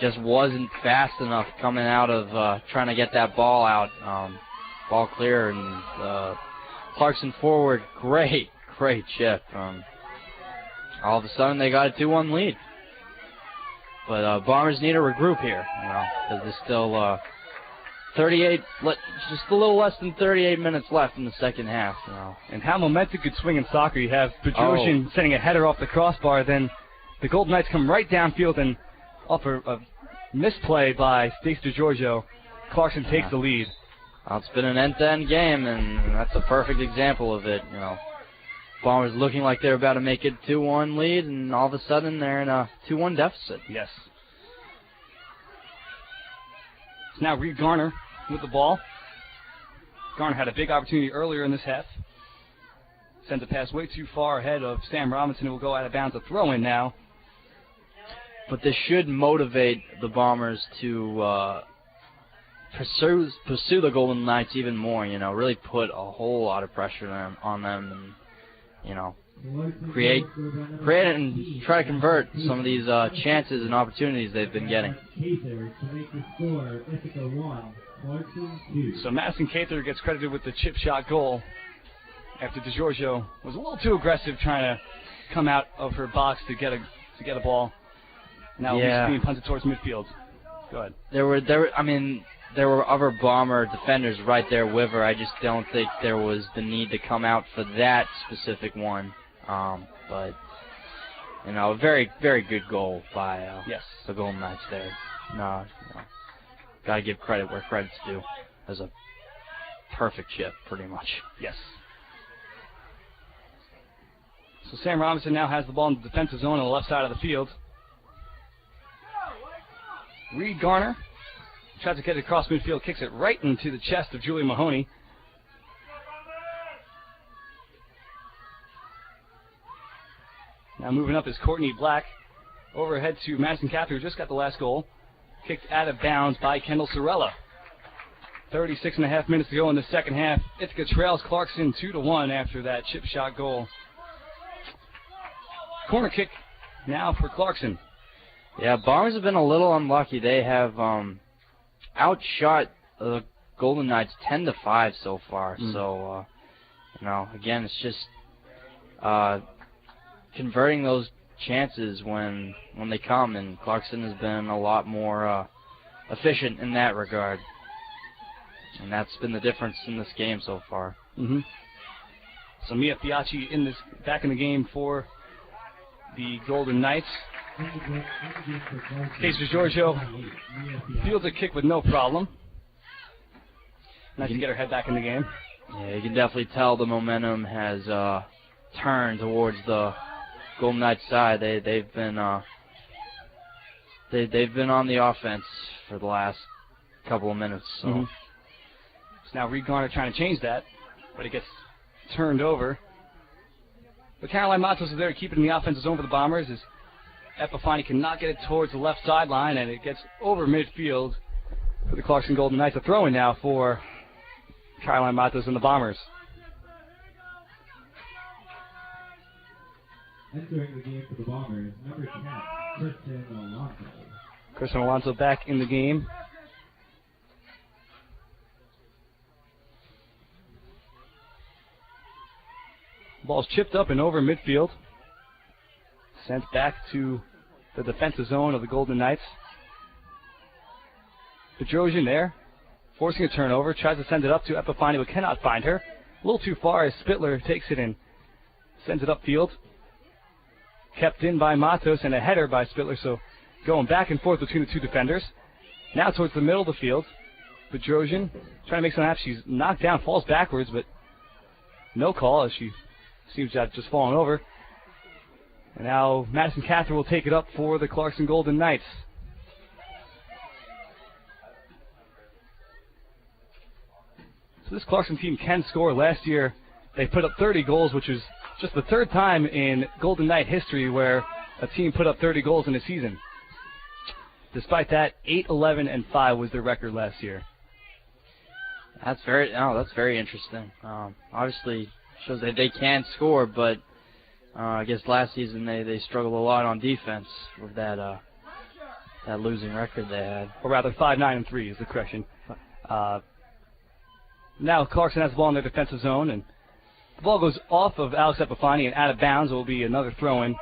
just wasn't fast enough coming out of trying to get that ball out. Ball clear, and Clarkson forward. Great chip. All of a sudden, they got a 2-1 lead. But Bombers need to regroup here, because there's still 38, just a little less than 38 minutes left in the second half. And how momentum could swing in soccer. You have Bedrosian sending a header off the crossbar, then the Golden Knights come right downfield and off a misplay by Stacey DeGiorgio, Clarkson takes the lead. Well, it's been an end-to-end game, and that's a perfect example of it. Bombers looking like they're about to make it 2-1 lead, and all of a sudden they're in a 2-1 deficit. Yes. It's now Reed Garner with the ball. Garner had a big opportunity earlier in this half. Sends a pass way too far ahead of Sam Robinson, who will go out of bounds. A throw-in now. But this should motivate the Bombers to pursue the Golden Knights even more, really put a whole lot of pressure on them and, create and try to convert some of these chances and opportunities they've been getting. So Madison Cather gets credited with the chip shot goal after DeGiorgio was a little too aggressive trying to come out of her box to get a ball. Now he's being punted towards midfield. Go ahead. There were other Bomber defenders right there with her. I just don't think there was the need to come out for that specific one. But a very, very good goal by the Golden Knights there. No, gotta give credit where credit's due. As a perfect chip, pretty much. Yes. So Sam Robinson now has the ball in the defensive zone on the left side of the field. Reed Garner tries to get it across midfield, kicks it right into the chest of Julie Mahoney. Now moving up is Courtney Black. Overhead to Madison Cather, who just got the last goal. Kicked out of bounds by Kendall Sorella. 36.5 minutes to go in the second half. Ithaca trails Clarkson 2-1 after that chip shot goal. Corner kick now for Clarkson. Yeah, Bombers have been a little unlucky. They have outshot the Golden Knights 10-5 so far. So, again, it's just converting those chances when they come, and Clarkson has been a lot more efficient in that regard. And that's been the difference in this game so far. So Mia Fiacci back in the game for the Golden Knights. Case Giorgio fields a kick with no problem. Nice to get her head back in the game. Yeah, you can definitely tell the momentum has turned towards the Golden Knights side. They've been on the offense for the last couple of minutes. So it's now Reed Garner trying to change that, but it gets turned over. But Caroline Matos is there to keep it in the offensive zone for the Bombers as Epifani cannot get it towards the left sideline, and it gets over midfield for the Clarkson Golden Knights. A throw-in now for Caroline Matos and the Bombers. Entering the game for the Bombers, number 10, Kristen Alonso. Kristen Alonso back in the game. Ball's chipped up and over midfield. Sent back to the defensive zone of the Golden Knights. Petrosian there, forcing a turnover, tries to send it up to Epifani, but cannot find her. A little too far as Spittler takes it and sends it upfield. Kept in by Matos and a header by Spittler, so going back and forth between the two defenders. Now towards the middle of the field. Petrosian trying to make some happen. She's knocked down, falls backwards, but no call as she seems to have just fallen over. And now Madison Cather will take it up for the Clarkson Golden Knights. So this Clarkson team can score. Last year they put up 30 goals, which was just the third time in Golden Knight history where a team put up 30 goals in a season. Despite that, 8-11-5 was their record last year. That's very interesting. Obviously shows that they can score, but I guess last season they struggled a lot on defense with that losing record they had. Or rather, 5-9-3 is the correction. Now Clarkson has the ball in their defensive zone, and the ball goes off of Alex Epifani and out of bounds. It will be another throw-in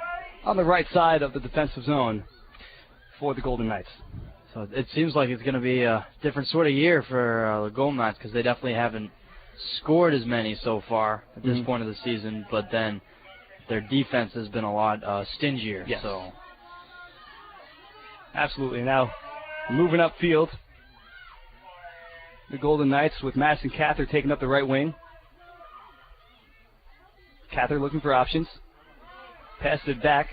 on the right side of the defensive zone for the Golden Knights. So it seems like it's going to be a different sort of year for the Golden Knights because they definitely haven't scored as many so far at this point of the season, but then their defense has been a lot stingier. Yes. So. Absolutely. Now, moving upfield, the Golden Knights with Madison Cather taking up the right wing. Cather looking for options. Passed it back.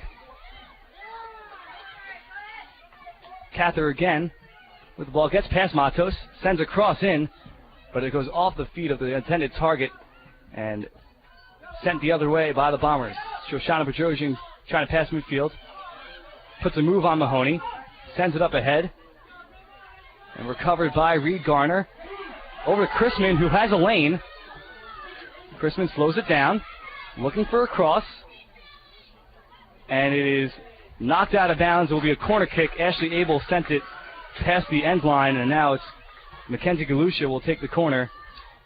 Cather again. with the ball, gets past Matos, sends a cross in, but it goes off the feet of the intended target and sent the other way by the Bombers. Shoshana Petrosian trying to pass midfield, puts a move on Mahoney, sends it up ahead, and recovered by Reed Garner. Over to Chrisman, who has a lane. Chrisman slows it down, looking for a cross, and it is knocked out of bounds. It will be a corner kick. Ashley Abel sent it past the end line, and now it's Mackenzie Galusha will take the corner.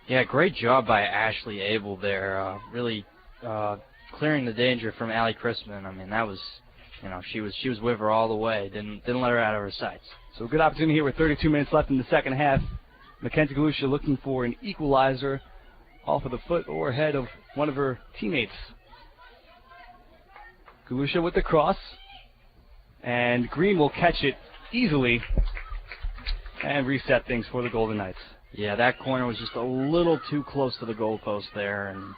Yeah, great job by Ashley Abel there. Really clearing the danger from Allie Chrisman. I mean, that was, she was with her all the way. Didn't let her out of her sights. So a good opportunity here with 32 minutes left in the second half. Mackenzie Galusha looking for an equalizer off of the foot or head of one of her teammates. Galusha with the cross, and Green will catch it easily and reset things for the Golden Knights. Yeah, that corner was just a little too close to the goalpost there, and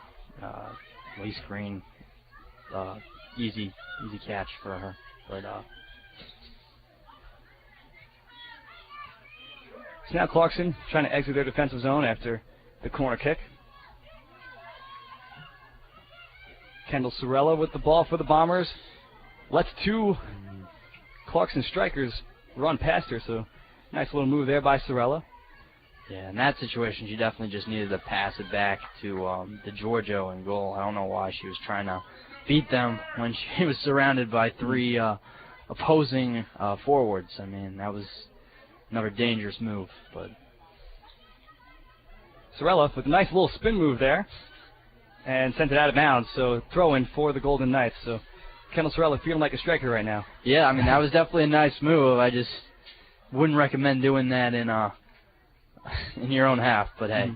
Elise Green, easy catch for her. But so now Clarkson trying to exit their defensive zone after the corner kick. Kendall Sorella with the ball for the Bombers. Lets two Clarkson strikers run past her, so nice little move there by Sorella. Yeah, in that situation, she definitely just needed to pass it back to Giorgio in goal. I don't know why she was trying to beat them when she was surrounded by three opposing forwards. I mean, that was another dangerous move. But Sorella with a nice little spin move there and sent it out of bounds, so throw-in for the Golden Knights. So Kendall Sorella feeling like a striker right now. Yeah, I mean, that was definitely a nice move. I just wouldn't recommend doing that in your own half, but hey.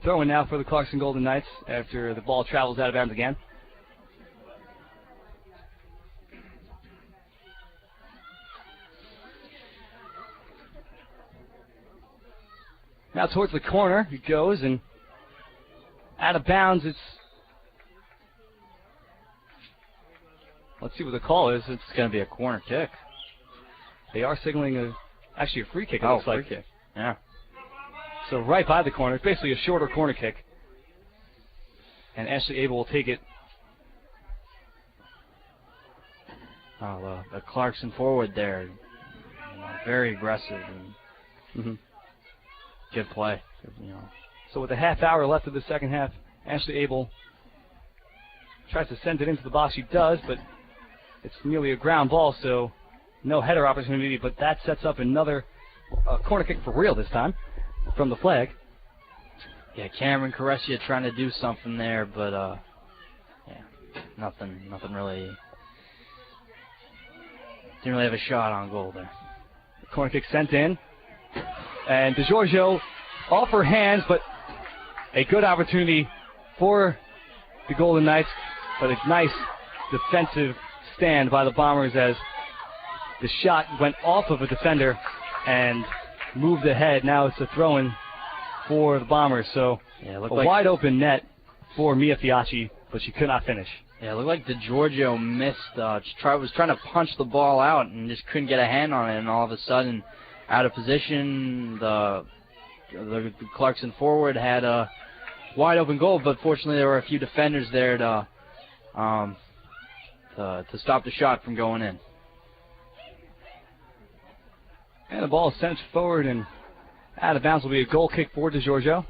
Throw-in now for the Clarkson Golden Knights after the ball travels out of bounds again. Now towards the corner it goes, and out of bounds. Let's see what the call is. It's going to be a corner kick. They are signaling actually a free kick. It looks like. Free kick. Yeah. So right by the corner. It's basically a shorter corner kick. And Ashley Abel will take it. Oh, the Clarkson forward there. Very aggressive and good play. So with a half hour left of the second half, Ashley Abel tries to send it into the box. She does, but it's nearly a ground ball, so no header opportunity, but that sets up another corner kick for real this time from the flag. Yeah, Cameron Caressia trying to do something there, but nothing really. Didn't really have a shot on goal there. The corner kick sent in, and DeGiorgio off her hands, but a good opportunity for the Golden Knights, but a nice defensive stand by the Bombers as the shot went off of a defender and moved ahead. Now it's a throw-in for the Bombers. So a wide open net for Mia Fiacci, but she could not finish. Yeah, it looked like DeGiorgio missed. Was trying to punch the ball out and just couldn't get a hand on it, and all of a sudden, out of position, the Clarkson forward had a wide open goal, but fortunately there were a few defenders there to stop the shot from going in. And the ball is sent forward and out of bounds. Will be a goal kick for DeGiorgio.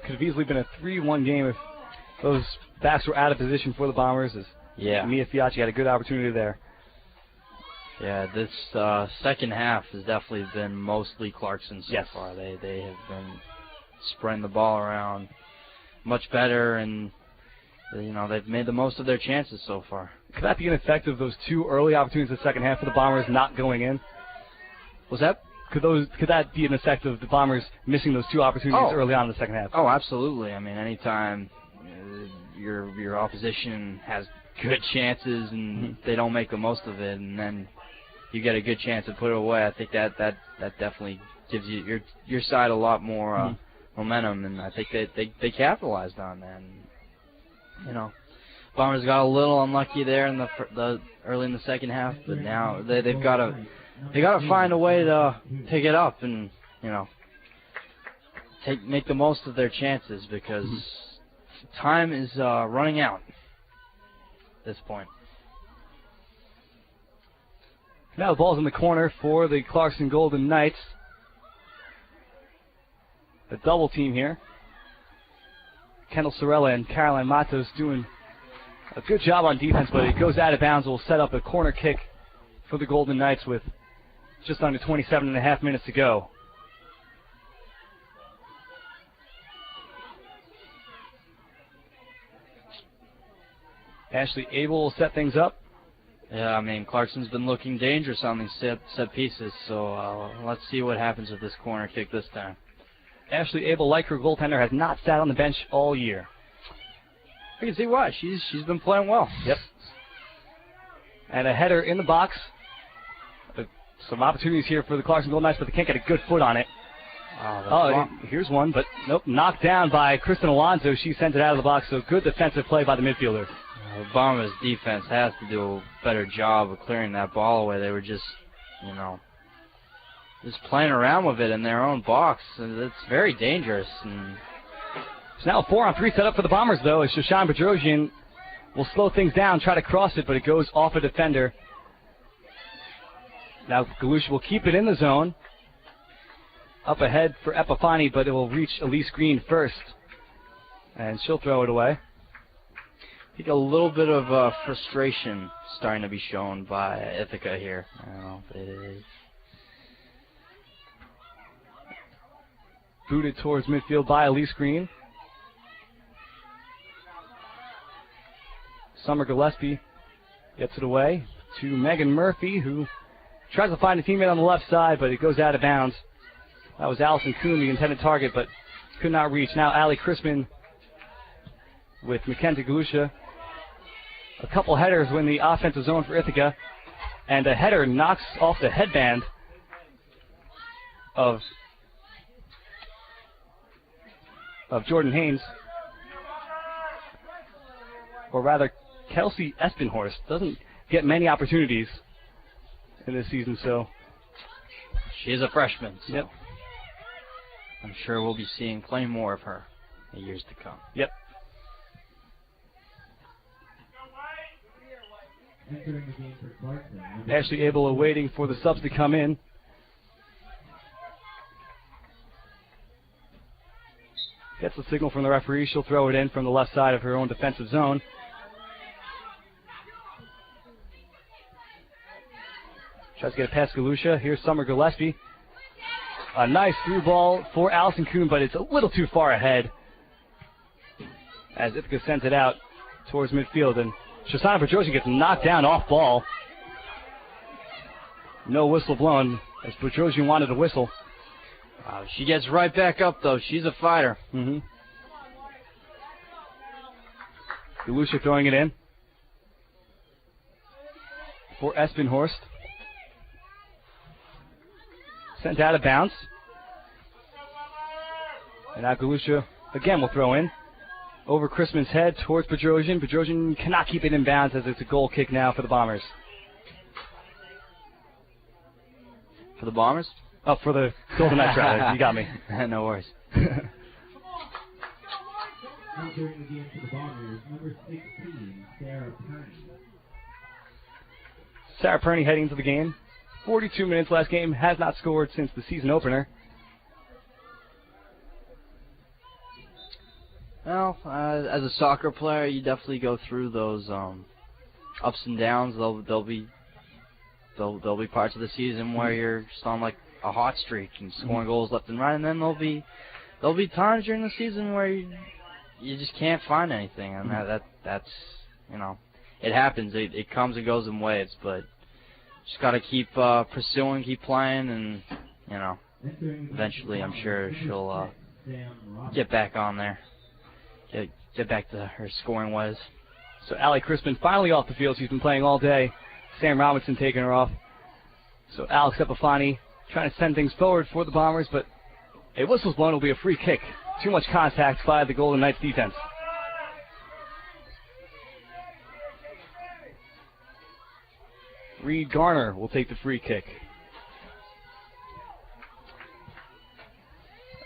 Could have easily been a 3-1 game if those backs were out of position for the Bombers. Mia Fiacci had a good opportunity there. Yeah, this second half has definitely been mostly Clarkson so far. They have been spreading the ball around much better, and they've made the most of their chances so far. Could that be an effect of those two early opportunities in the second half for the Bombers not going in? Was that? Could that be an effect of the Bombers missing those two opportunities early on in the second half? Oh, absolutely. I mean, anytime your opposition has good chances and they don't make the most of it, and then you get a good chance to put it away, I think that definitely gives you your side a lot more momentum, and I think they capitalized on that. And, you know, Bombers got a little unlucky there in the early in the second half, but now they've got to find a way to pick it up and, you know, make the most of their chances, because time is running out at this point. Now the ball's in the corner for the Clarkson Golden Knights. A double team here. Kendall Sorella and Caroline Matos doing a good job on defense, but it goes out of bounds. Will set up a corner kick for the Golden Knights with just under 27.5 minutes to go. Ashley Abel will set things up. Yeah, I mean, Clarkson's been looking dangerous on these set pieces, so let's see what happens with this corner kick this time. Ashley Abel, like her goaltender, has not sat on the bench all year. I can see why. She's been playing well. Yep. And a header in the box. Some opportunities here for the Clarkson Golden Knights, but they can't get a good foot on it. Here's one, but nope, knocked down by Kristen Alonso. She sent it out of the box, so good defensive play by the midfielder. Obama's defense has to do a better job of clearing that ball away. They were just, you know, just playing around with it in their own box. It's very dangerous. And it's now a 4-on-3 set up for the Bombers, though, as Shoshan Bedrosian will slow things down, try to cross it, but it goes off a defender. Now Galusha will keep it in the zone. Up ahead for Epifani, but it will reach Elise Green first. And she'll throw it away. I think a little bit of frustration starting to be shown by Ithaca here. I don't know if it is. Booted towards midfield by Elise Green. Summer Gillespie gets it away to Megan Murphy, who tries to find a teammate on the left side, but it goes out of bounds. That was Allison Kuhn, the intended target, but could not reach. Now Allie Crispin with Mackenzie Galusha. A couple headers win the offensive zone for Ithaca, and a header knocks off the headband of Jordan Haynes, or rather Kelsey Espenhorst. Doesn't get many opportunities in this season, so she is a freshman. So yep. I'm sure we'll be seeing plenty more of her in years to come. Yep. Ashley Abel waiting for the subs to come in. Gets the signal from the referee. She'll throw it in from the left side of her own defensive zone. Tries to get it past Galusha. Here's Summer Gillespie. A nice through ball for Allison Kuhn, but it's a little too far ahead as Ithaca sends it out towards midfield, and Shoshana Bedrosian gets knocked down off ball. No whistle blown as Bedrosian wanted a whistle. She gets right back up, though. She's a fighter. Galusha throwing it in for Espenhorst. Sent out of bounds. And now Galusha again will throw in. Over Chrisman's head towards Bedrosian. Bedrosian cannot keep it in bounds as it's a goal kick now for the Bombers. For the Bombers? Oh, for the Golden Knights, rather. You got me. No worries. Entering the game for the Bombers, number 16, Sarah Purney. Sarah Purney heading into the game. 42 minutes last game. Has not scored since the season opener. Well, as a soccer player, you definitely go through those ups and downs. There'll be parts of the season where you're just on like a hot streak and scoring goals left and right, and then there'll be times during the season where you just can't find anything, and that's you know, it happens. It comes and goes in waves, but just gotta keep pursuing, keep playing, and you know, eventually I'm sure she'll get back on there. Get back to her scoring ways. So Allie Crispin finally off the field. She's been playing all day. Sam Robinson taking her off. So Alex Epifani trying to send things forward for the Bombers, but a whistle's blown. Will be a free kick too much contact by the Golden Knights defense. Reed Garner will take the free kick.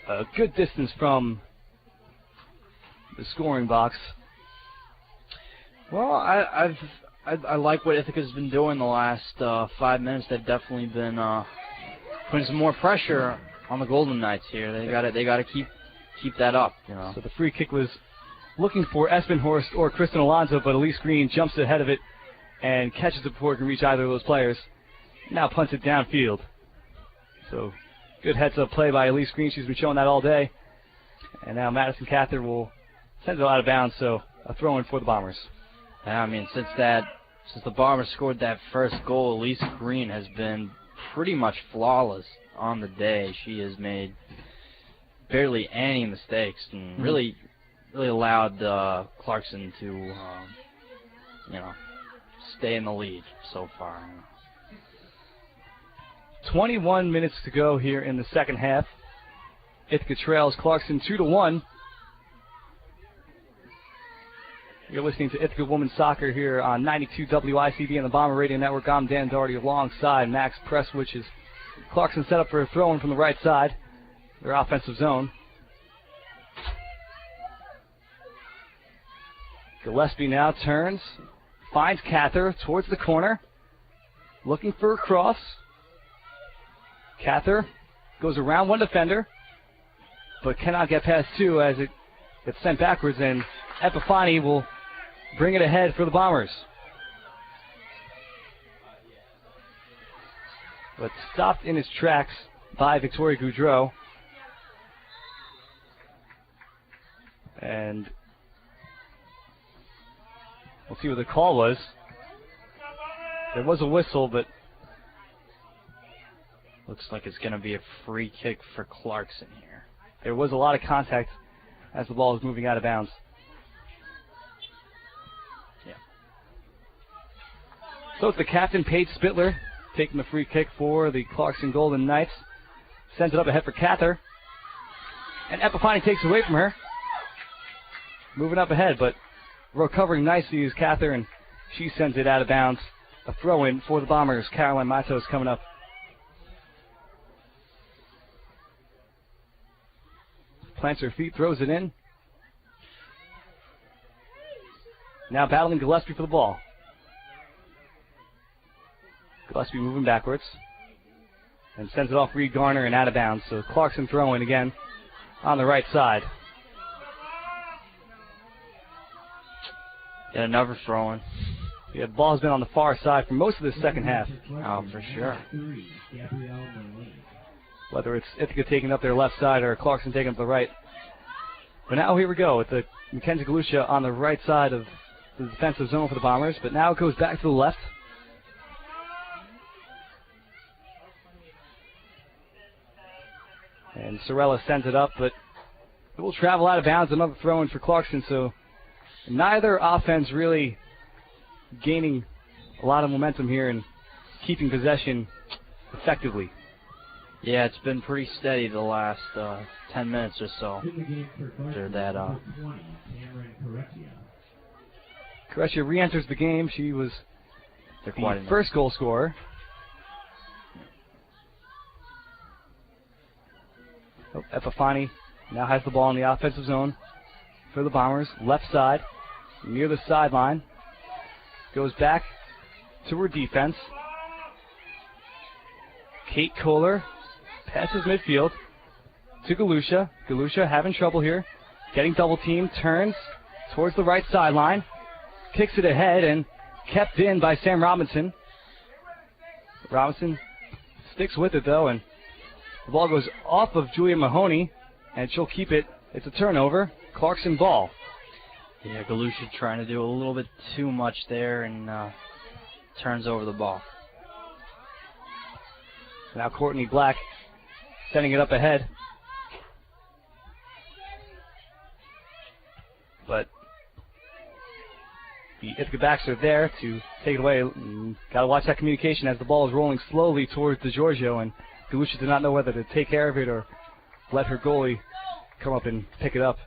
A good distance from the scoring box. Well, I like what Ithaca's been doing the last 5 minutes. They've definitely been putting some more pressure on the Golden Knights here. They got to keep that up. You know. So the free kick was looking for Espenhorst or Kristen Alonso, but Elise Green jumps ahead of it and catches it before it can reach either of those players. Now punts it downfield. So good heads-up play by Elise Green. She's been showing that all day. And now Madison Cather will send it out of bounds, so a throw-in for the Bombers. I mean, since the Bombers scored that first goal, Elise Green has been pretty much flawless on the day. She has made barely any mistakes and really allowed Clarkson to, stay in the lead so far. 21 minutes to go here in the second half. Ithaca trails Clarkson 2-1. You're listening to Ithaca Women's Soccer here on 92 WICB and the Bomber Radio Network. I'm Dan Doherty alongside Max Prestwich. As Clarkson set up for a throw-in from the right side, their offensive zone. Gillespie now turns, finds Cather towards the corner, looking for a cross. Cather goes around one defender, but cannot get past two as it gets sent backwards, and Epifani will bring it ahead for the Bombers. But stopped in his tracks by Victoria Goudreau. And we'll see what the call was. There was a whistle, but looks like it's going to be a free kick for Clarkson here. There was a lot of contact as the ball was moving out of bounds. Yeah. So it's the captain, Paige Spittler, taking the free kick for the Clarkson Golden Knights. Sends it up ahead for Cather. And Epifani takes it away from her. Moving up ahead, but recovering nicely is Cather, and she sends it out of bounds. A throw-in for the Bombers. Caroline Matos coming up. Plants her feet, throws it in. Now battling Gillespie for the ball. Gillespie moving backwards. And sends it off Reed Garner and out of bounds. So Clarkson throwing again on the right side. Yeah, another throw-in. Yeah, the ball has been on the far side for most of the second half. Oh, for sure. Whether it's Ithaca taking up their left side or Clarkson taking up the right. But now here we go with the Mackenzie Galusha on the right side of the defensive zone for the Bombers. But now it goes back to the left. And Sorella sends it up, but it will travel out of bounds. Another throw-in for Clarkson, so neither offense really gaining a lot of momentum here and keeping possession effectively. Yeah, it's been pretty steady the last 10 minutes or so. After that, Corretia re-enters the game. She was the first goal scorer. Oh, Epifani now has the ball in the offensive zone for the Bombers. Left side, near the sideline. Goes back to her defense. Kate Kohler passes midfield to Galusha. Galusha having trouble here. Getting double teamed, turns towards the right sideline. Kicks it ahead and kept in by Sam Robinson. Robinson sticks with it though, and the ball goes off of Julia Mahoney, and she'll keep it. It's a turnover. Clarkson ball. Yeah, Galusha trying to do a little bit too much there and turns over the ball. Now Courtney Black sending it up ahead. But the Ithaca backs are there to take it away. Got to watch that communication as the ball is rolling slowly towards DeGiorgio, and Galusha did not know whether to take care of it or let her goalie come up and pick it up.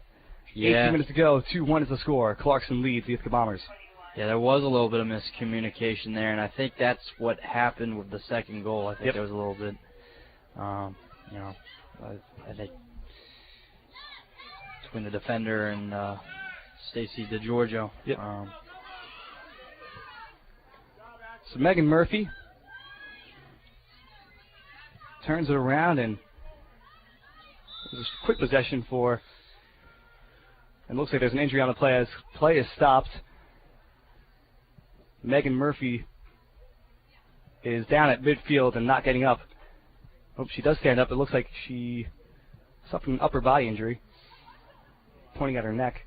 Yeah. 18 minutes to go, 2-1 is the score. Clarkson leads the Ithaca Bombers. Yeah, there was a little bit of miscommunication there, and I think that's what happened with the second goal. I think there was a little bit, you know, I think between the defender and Stacy DeGiorgio. Yep. So Megan Murphy turns it around, and there's a quick possession for. It looks like there's an injury on the play as play is stopped. Megan Murphy is down at midfield and not getting up. Oh, she does stand up. It looks like she suffered an upper body injury, pointing at her neck.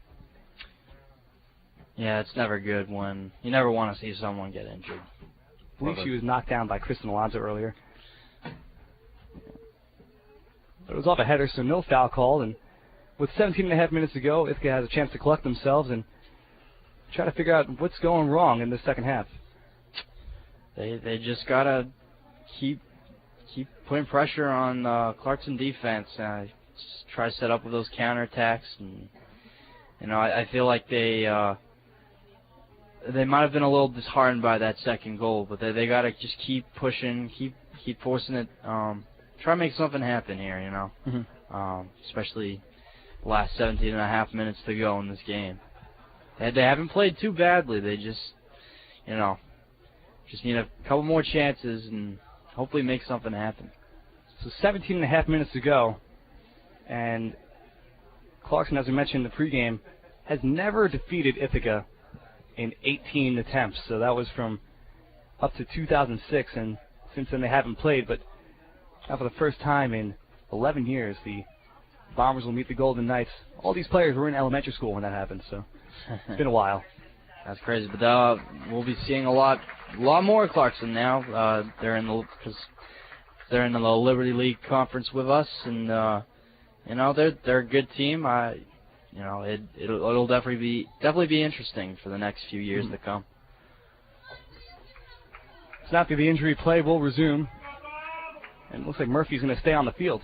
Yeah, it's never good when you never want to see someone get injured. I believe she was knocked down by Kristen Alonso earlier. But it was off a header, so no foul called. And with 17.5 minutes to go, Ithaca has a chance to collect themselves and try to figure out what's going wrong in the second half. They just gotta keep putting pressure on Clarkson defense. Just try to set up with those counterattacks, and you know I feel like they might have been a little disheartened by that second goal, but they gotta just keep pushing, keep forcing it. Try to make something happen here, you know. Mm-hmm. Especially the last 17.5 minutes to go in this game. They haven't played too badly. They just, you know, just need a couple more chances and hopefully make something happen. So 17.5 minutes to go, and Clarkson, as we mentioned in the pregame, has never defeated Ithaca in 18 attempts. So that was from up to 2006, and since then they haven't played. But now for the first time in 11 years, the Bombers will meet the Golden Knights. All these players were in elementary school when that happened, so it's been a while. That's crazy, but we'll be seeing a lot more Clarkson now. They're in the Liberty League conference with us, and you know they're a good team. You know it'll definitely be interesting for the next few years to come. So after the injury, play will resume, and it looks like Murphy's going to stay on the field.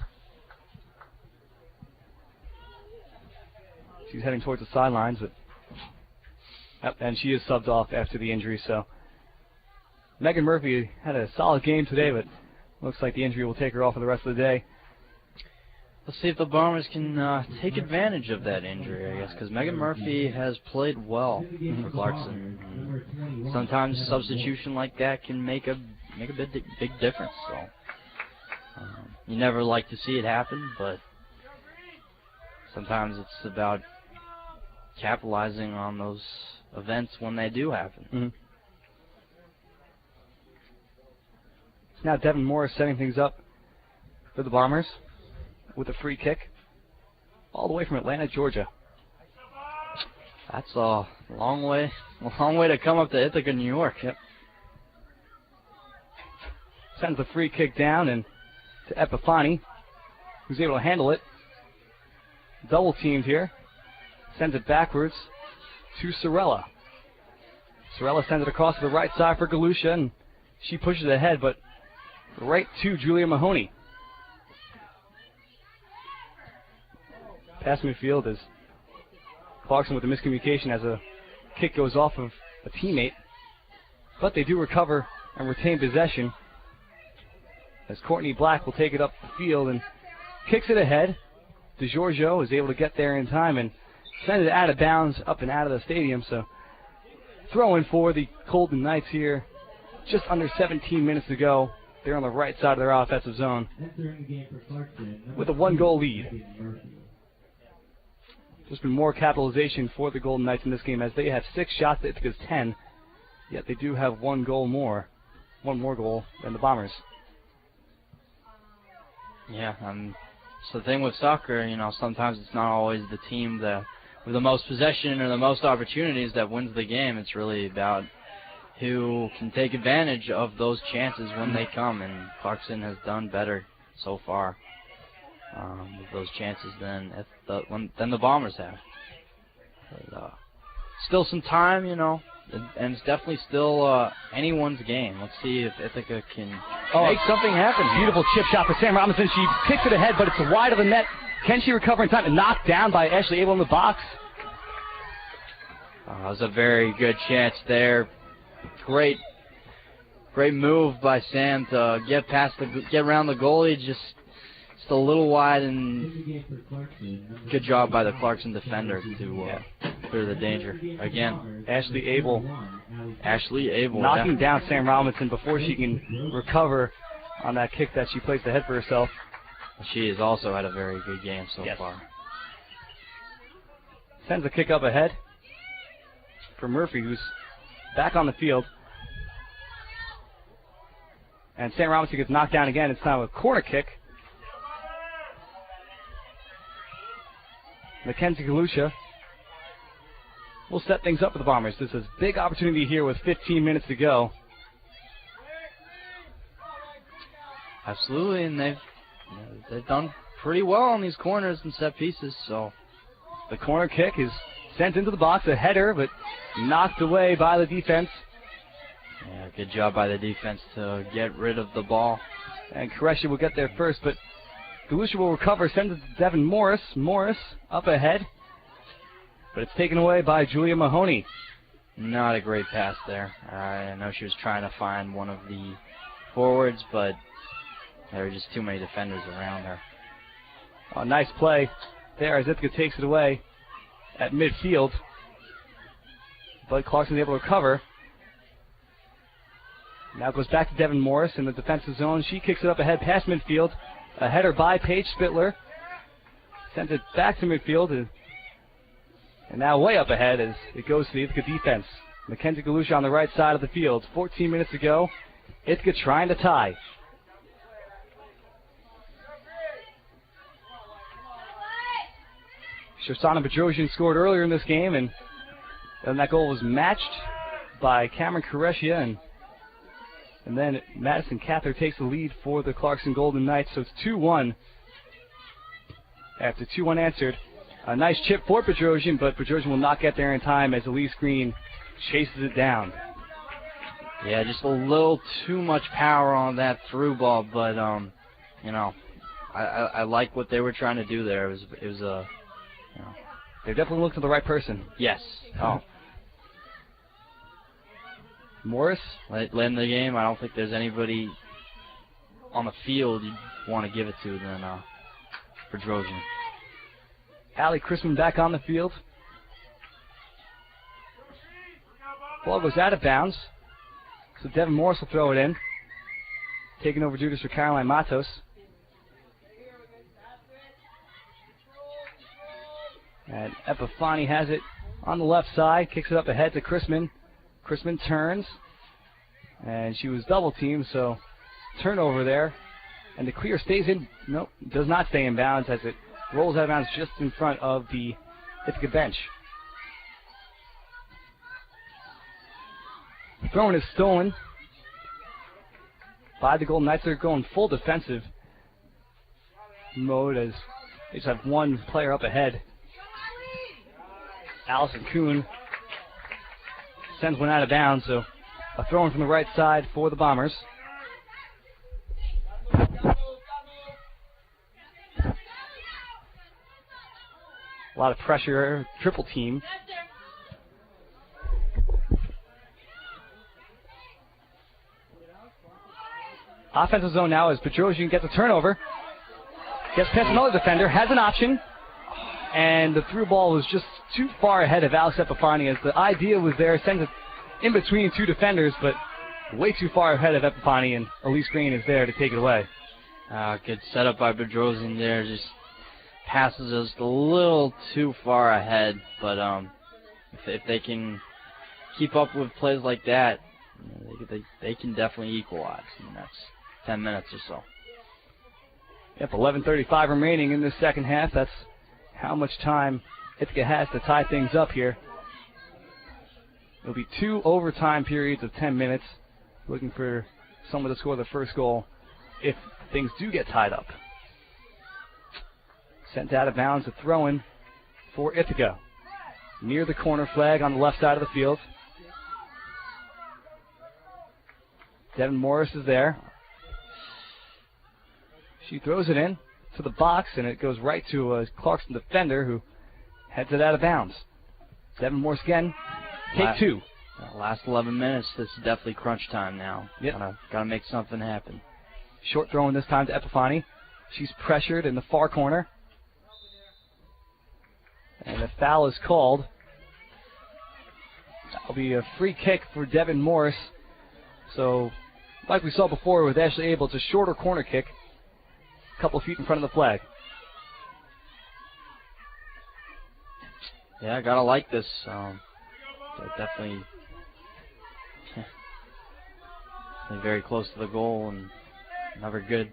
She's heading towards the sidelines, but and she is subbed off after the injury. So Megan Murphy had a solid game today, but looks like the injury will take her off for the rest of the day. Let's see if the Bombers can take advantage of that injury, I guess, because Megan Murphy has played well for Clarkson. And sometimes a substitution like that can make a big difference. So you never like to see it happen, but sometimes it's about capitalizing on those events when they do happen. Mm-hmm. So now Devin Morris setting things up for the Bombers with a free kick all the way from Atlanta, Georgia. That's a long way to come up to Ithaca, New York. Yep. Sends the free kick down and to Epifani, who's able to handle it. Double teamed here. Sends it backwards to Sorella. Sorella sends it across to the right side for Galusha, and she pushes ahead, but right to Julia Mahoney. Pass midfield is Clarkson with the miscommunication as a kick goes off of a teammate, but they do recover and retain possession as Courtney Black will take it up the field and kicks it ahead. DeGiorgio is able to get there in time and send it out of bounds up and out of the stadium. So throw in for the Golden Knights here. Just under 17 minutes to go. They're on the right side of their offensive zone with a 1-goal lead. There's been more capitalization for the Golden Knights in this game as they have 6 shots to Ithaca's 10. Yet they do have one more goal than the Bombers. Yeah, so the thing with soccer, you know, sometimes it's not always the team with the most possession or the most opportunities that wins the game. It's really about who can take advantage of those chances when they come, and Clarkson has done better so far with those chances than the Bombers have. But, still some time, you know, and it's definitely still anyone's game. Let's see if Ithaca can make something happen here. Beautiful chip shot for Sam Robinson. She kicks it ahead, but it's wide of the net Can she recover in time? And knocked down by Ashley Abel in the box. That was a very good chance there. Great move by Sam to get around the goalie. Just a little wide, and good job by the Clarkson defender to clear the danger. Again, Ashley Abel knocking down Sam Robinson before she can recover on that kick that she placed ahead for herself. She has also had a very good game so far. Sends a kick up ahead for Murphy, who's back on the field. And Sam Robinson gets knocked down again. It's now a corner kick. Mackenzie Galusha will set things up for the Bombers. This is a big opportunity here with 15 minutes to go. Absolutely, and they've done pretty well on these corners and set pieces. So the corner kick is sent into the box, a header, but knocked away by the defense. Yeah, good job by the defense to get rid of the ball. And Koreshi will get there first, but Galusha will recover, sends it to Devin Morris. Morris up ahead, but it's taken away by Julia Mahoney. Not a great pass there. I know she was trying to find one of the forwards, but there were just too many defenders around her. A nice play there as Ithaca takes it away at midfield. But Clarkson is able to recover. Now it goes back to Devin Morris in the defensive zone. She kicks it up ahead past midfield. A header by Paige Spittler. Sends it back to midfield. And now way up ahead as it goes to the Ithaca defense. Mackenzie Galusha on the right side of the field. 14 minutes to go. Ithaca trying to tie. Shoshana Bedrosian scored earlier in this game, and that goal was matched by Cameron Koreshia, and then Madison Cather takes the lead for the Clarkson Golden Knights, so it's 2-1 after 2-1 answered. A nice chip for Bedrosian, but Bedrosian will not get there in time as Elise Green chases it down. Yeah, just a little too much power on that through ball, but you know, I like what they were trying to do there. It was a they definitely looked to the right person. Yes. Oh. Morris late in the game, I don't think there's anybody on the field you'd want to give it to than Bedrosian. Allie Chrisman back on the field. Ball goes out of bounds. So Devin Morris will throw it in. Taking over duties for Caroline Matos. And Epifani has it on the left side. Kicks it up ahead to Chrisman. Chrisman turns. And she was double teamed, so turnover there. And the clear stays in. Nope, does not stay in bounds as it rolls out of bounds just in front of the Ithaca bench. The throw-in is stolen by the Golden Knights. They're going full defensive mode as they just have one player up ahead. Allison Kuhn sends one out of bounds, so a throw-in from the right side for the Bombers. A lot of pressure, triple team. Offensive zone now as Bedrosian gets a turnover. Gets past another defender, has an option. And the through ball was just too far ahead of Alex Epifani as the idea was there, sends it in between two defenders, but way too far ahead of Epifani, and Elise Green is there to take it away. Good setup by Bedrosian there, just passes just a little too far ahead, but if they can keep up with plays like that, they can definitely equalize in the next 10 minutes or so. Yep, 11:35 remaining in this second half. That's how much time Ithaca has to tie things up here. It'll be 2 overtime periods of 10 minutes. Looking for someone to score the first goal if things do get tied up. Sent out of bounds, a throw-in for Ithaca. Near the corner flag on the left side of the field. Devin Morris is there. She throws it in to the box, and it goes right to a Clarkson defender who heads it out of bounds. Devin Morse again. Take two. Last 11 minutes, this is definitely crunch time now. Yep. Gotta make something happen. Short throw in this time to Epifani. She's pressured in the far corner. And a foul is called. That'll be a free kick for Devin Morris. So, like we saw before with Ashley Abel, it's a shorter corner kick. A couple feet in front of the flag. Yeah, I gotta like this. Definitely very close to the goal, and another good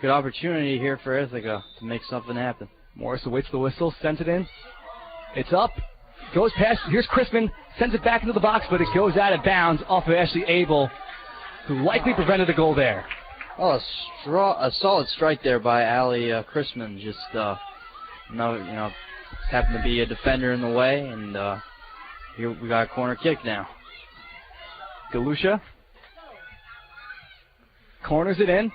opportunity here for Ithaca to make something happen. Morris awaits the whistle, sends it in. It's up, goes past. Here's Crispin, sends it back into the box, but it goes out of bounds off of Ashley Abel, who likely prevented the goal there. Oh, a solid strike there by Allie Chrisman. Just happened to be a defender in the way, and here we got a corner kick now. Galusha corners it in,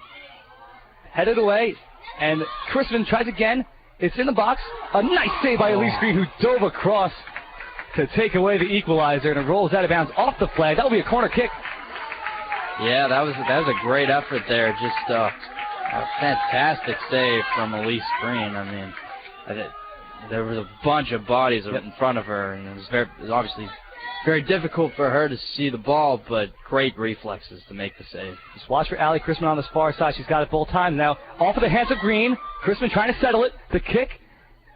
headed away, and Crispin tries again. It's in the box. A nice save by Elise Green, who dove across to take away the equalizer, and it rolls out of bounds off the flag. That'll be a corner kick. Yeah, that was a great effort there. Just a fantastic save from Elise Green. I mean, there was a bunch of bodies in front of her, and it was obviously very difficult for her to see the ball, but great reflexes to make the save. Just watch for Allie Crispin on this far side. She's got it full time now. Off of the hands of Green. Crispin trying to settle it. The kick,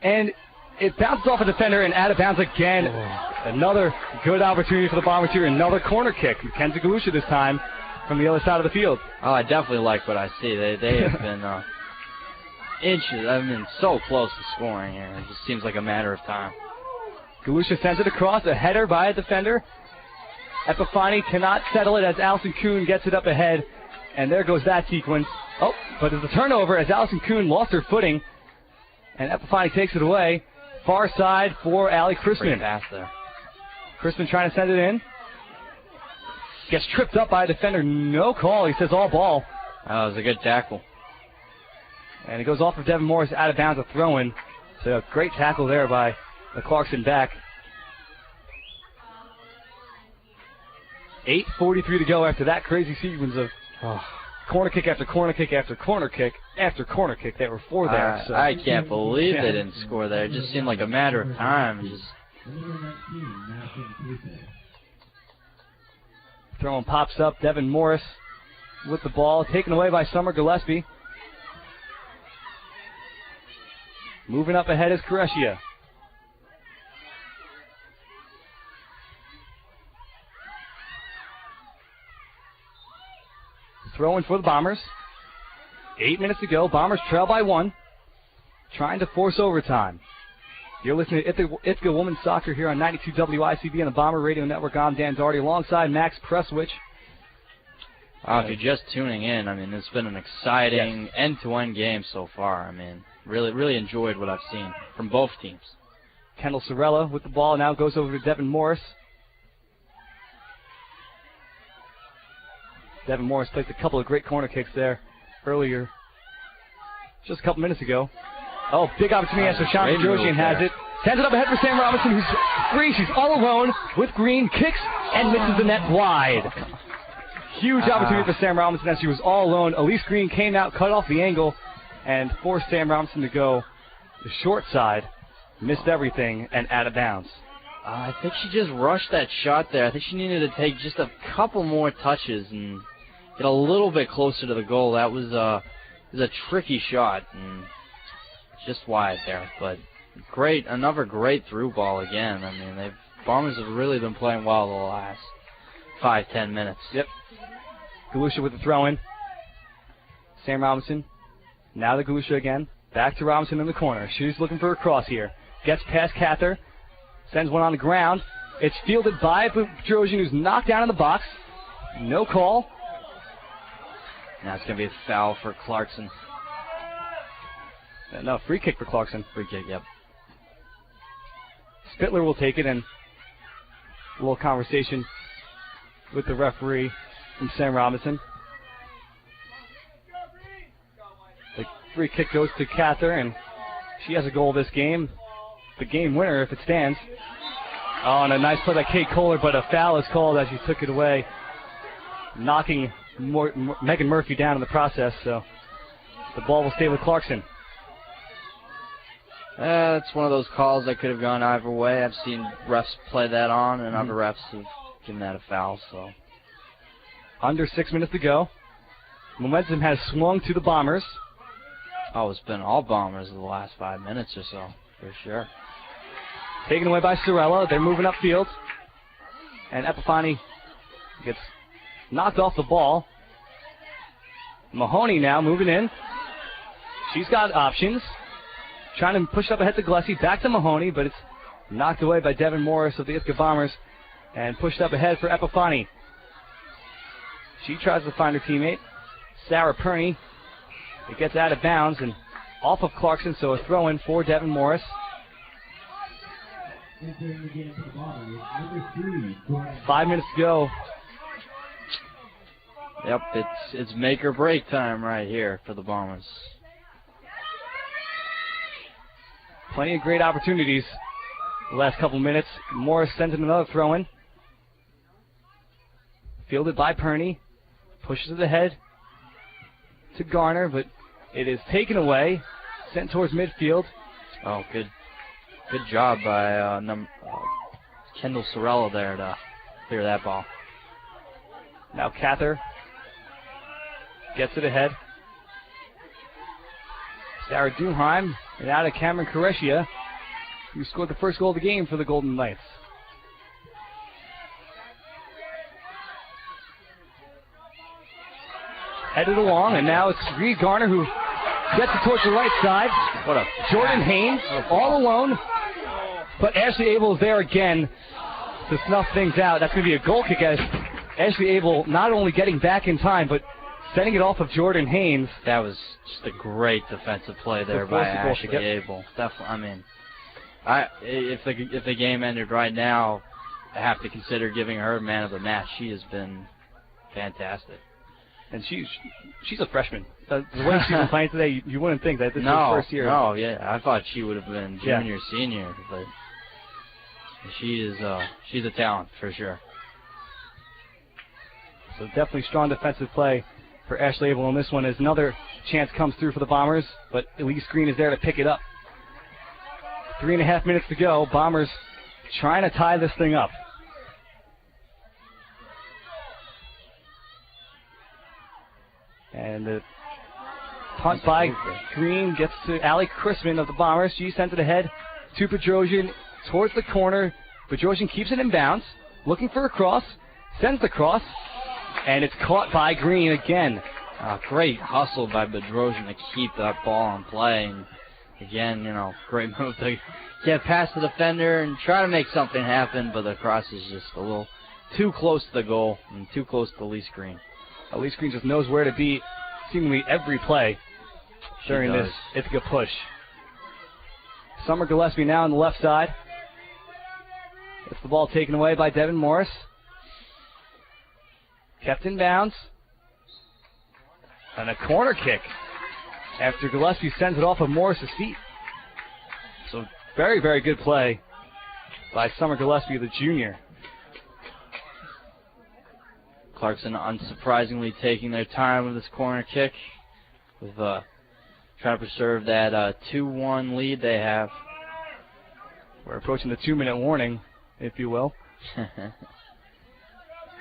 and it bounces off a defender and out of bounds again. Another good opportunity for the Bombers here. Another corner kick. Mackenzie Galusha this time from the other side of the field. Oh, I definitely like what I see. They have been inches. I mean, so close to scoring here. It just seems like a matter of time. Galusha sends it across, a header by a defender. Epifani cannot settle it as Allison Kuhn gets it up ahead, and there goes that sequence. Oh, but there's a turnover as Allison Kuhn lost her footing, and Epifani takes it away. Far side for Allie Crispin. Great pass there. Crispin trying to send it in. Gets tripped up by a defender. No call. He says all ball. That was a good tackle. And it goes off of Devin Morris out of bounds, a throw-in. So a great tackle there by the Clarkson back. 8:43 to go after that crazy sequence of corner kick after corner kick after corner kick after corner kick. There were four there. So. I can't believe they didn't score there. It just seemed like a matter of time. Throwing pops up. Devin Morris with the ball. Taken away by Summer Gillespie. Moving up ahead is Koresia. Throwing for the Bombers. 8 minutes to go. Bombers trail by 1. Trying to force overtime. You're listening to Ithaca Women's Soccer here on 92 WICB and the Bomber Radio Network. I'm Dan Doherty alongside Max Prestwich. If you're just tuning in, I mean, it's been an exciting end-to-end game so far. I mean, really enjoyed what I've seen from both teams. Kendall Sorella with the ball now goes over to Devin Morris. Devin Morris placed a couple of great corner kicks there earlier, just a couple minutes ago. Oh, big opportunity as Shashank Joshian has it. Sends it up ahead for Sam Robinson, who's free. She's all alone with Green. Kicks and misses the net wide. Huge opportunity for Sam Robinson as she was all alone. Elise Green came out, cut off the angle, and forced Sam Robinson to go the short side. Missed everything and out of bounds. I think she just rushed that shot there. I think she needed to take just a couple more touches and get a little bit closer to the goal. That was a tricky shot and just wide there. But another great through ball again. I mean, Bombers have really been playing well the last 5-10 minutes. Yep. Galusha with the throw-in. Sam Robinson. Now to Galusha again. Back to Robinson in the corner. She's looking for a cross here. Gets past Cather. Sends one on the ground. It's fielded by Petrosian, who's knocked down in the box. No call. Now it's going to be a foul for Clarkson. No, free kick for Clarkson. Free kick, yep. Spittler will take it, and a little conversation with the referee from Sam Robinson. The Free kick goes to Cather, and she has a goal this game. The game winner if it stands. Oh, and a nice play by Kate Kohler, but a foul is called as she took it away, knocking Megan Murphy down in the process, so the ball will stay with Clarkson. It's one of those calls that could have gone either way. I've seen refs play that on, and other refs have given that a foul, so. Under 6 minutes to go. Momentum has swung to the Bombers. Oh, it's been all Bombers in the last 5 minutes or so, for sure. Taken away by Sorella. They're moving upfield. And Epifani gets knocked off the ball. Mahoney now moving in. She's got options. Trying to push up ahead to Gillespie. Back to Mahoney, but it's knocked away by Devin Morris of the Ithaca Bombers. And pushed up ahead for Epifani. She tries to find her teammate, Sarah Perney. It gets out of bounds and off of Clarkson, so a throw-in for Devin Morris. Entering the game for the Bombers, number 3, Jordan. 5 minutes to go. Yep, it's make or break time right here for the Bombers. Plenty of great opportunities the last couple minutes. Morris sends in another throw-in. Fielded by Perney. Pushes it ahead to Garner, but it is taken away. Sent towards midfield. Oh, good job by Kendall Sorella there to clear that ball. Now Cather gets it ahead. Sarah Dunheim and out of Cameron Koresia, who scored the first goal of the game for the Golden Knights. Headed along, and now it's Reed Garner who gets it towards the right side. What a Jordan Haynes all alone, but Ashley Abel is there again to snuff things out. That's going to be a goal kick as Ashley Abel not only getting back in time, but sending it off of Jordan Haynes. That was just a great defensive play there by Ashley Abel. Definitely, I mean, if the game ended right now, I have to consider giving her man of the match. She has been fantastic. And she's a freshman. The way she's been playing today, you wouldn't think that this is her first year. No, yeah, I thought she would have been junior, senior, but she's a talent for sure. So definitely strong defensive play for Ashley Abel on this one as another chance comes through for the Bombers, but Elise Green is there to pick it up. 3.5 minutes to go. Bombers trying to tie this thing up. And the punt by Green gets to Allie Chrisman of the Bombers. She sends it ahead to Bedrosian towards the corner. Bedrosian keeps it in bounds, looking for a cross, sends the cross, and it's caught by Green again. Great hustle by Bedrosian to keep that ball in play. And again, great move to get past the defender and try to make something happen, but the cross is just a little too close to the goal and too close to Elise Green. Elise Green just knows where to be seemingly every play during this Ithaca push. Summer Gillespie now on the left side. Gets the ball taken away by Devin Morris. Kept in bounds. And a corner kick after Gillespie sends it off of Morris's feet. So very, very good play by Summer Gillespie, the junior. Clarkson unsurprisingly taking their time with this corner kick, with trying to preserve that 2-1 lead they have. We're approaching the 2-minute warning, if you will.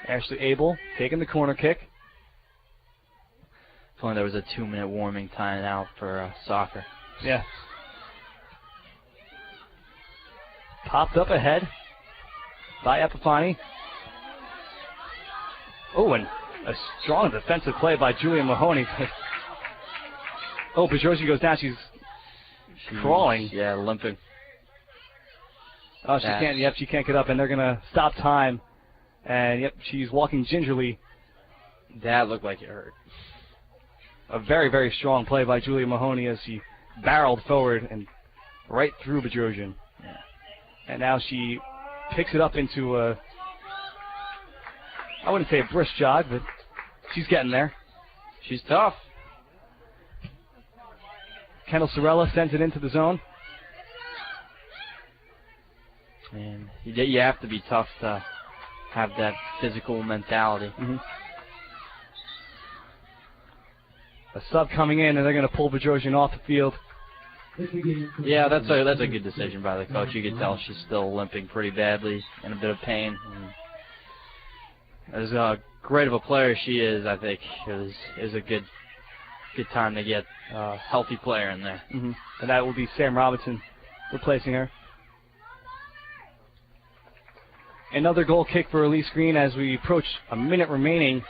Ashley Abel taking the corner kick. If only there was a 2-minute warming time out for soccer. Yeah. Popped up ahead by Epifani. Oh, and a strong defensive play by Julia Mahoney. Bedrosian goes down. She's crawling. Yeah, limping. Oh, she can't. Yep, she can't get up, and they're gonna stop time. And yep, she's walking gingerly. That looked like it hurt. A very, very strong play by Julia Mahoney as she barreled forward and right through Bedrosian. Yeah. And now she picks it up into a, I wouldn't say a brisk jog, but she's getting there. She's tough. Kendall Sorella sends it into the zone. And you have to be tough to have that physical mentality. A sub coming in, and they're going to pull Bedrosian off the field. Yeah, that's a good decision by the coach. You can tell she's still limping pretty badly, in a bit of pain. And as great of a player she is, I think it is a good time to get a healthy player in there. And that will be Sam Robinson replacing her. Another goal kick for Elise Green as we approach a minute remaining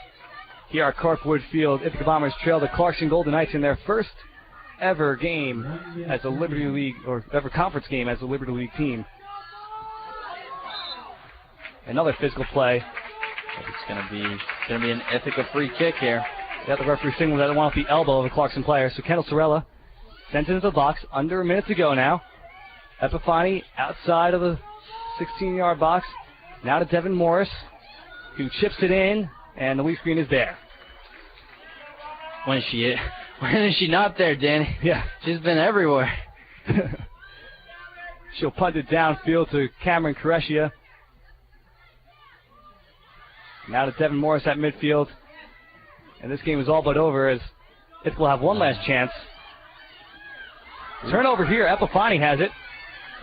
here at Carpwood Field. Ithaca Bombers trail the Clarkson Golden Knights in their first ever game as a Liberty League, or ever conference game as a Liberty League team. Another physical play. It's gonna be an Ithaca free kick here. Got the referee signal that it went off the elbow of a Clarkson player. So Kendall Sorella sent into the box. Under a minute to go now. Epifani outside of the 16-yard box. Now to Devin Morris, who chips it in, and the Elise Green is there. When is she not there, Danny? Yeah. She's been everywhere. She'll punt it downfield to Cameron Koresia. Now to Devin Morris at midfield. And this game is all but over as Ithaca will have one last chance. Turnover here. Epifani has it.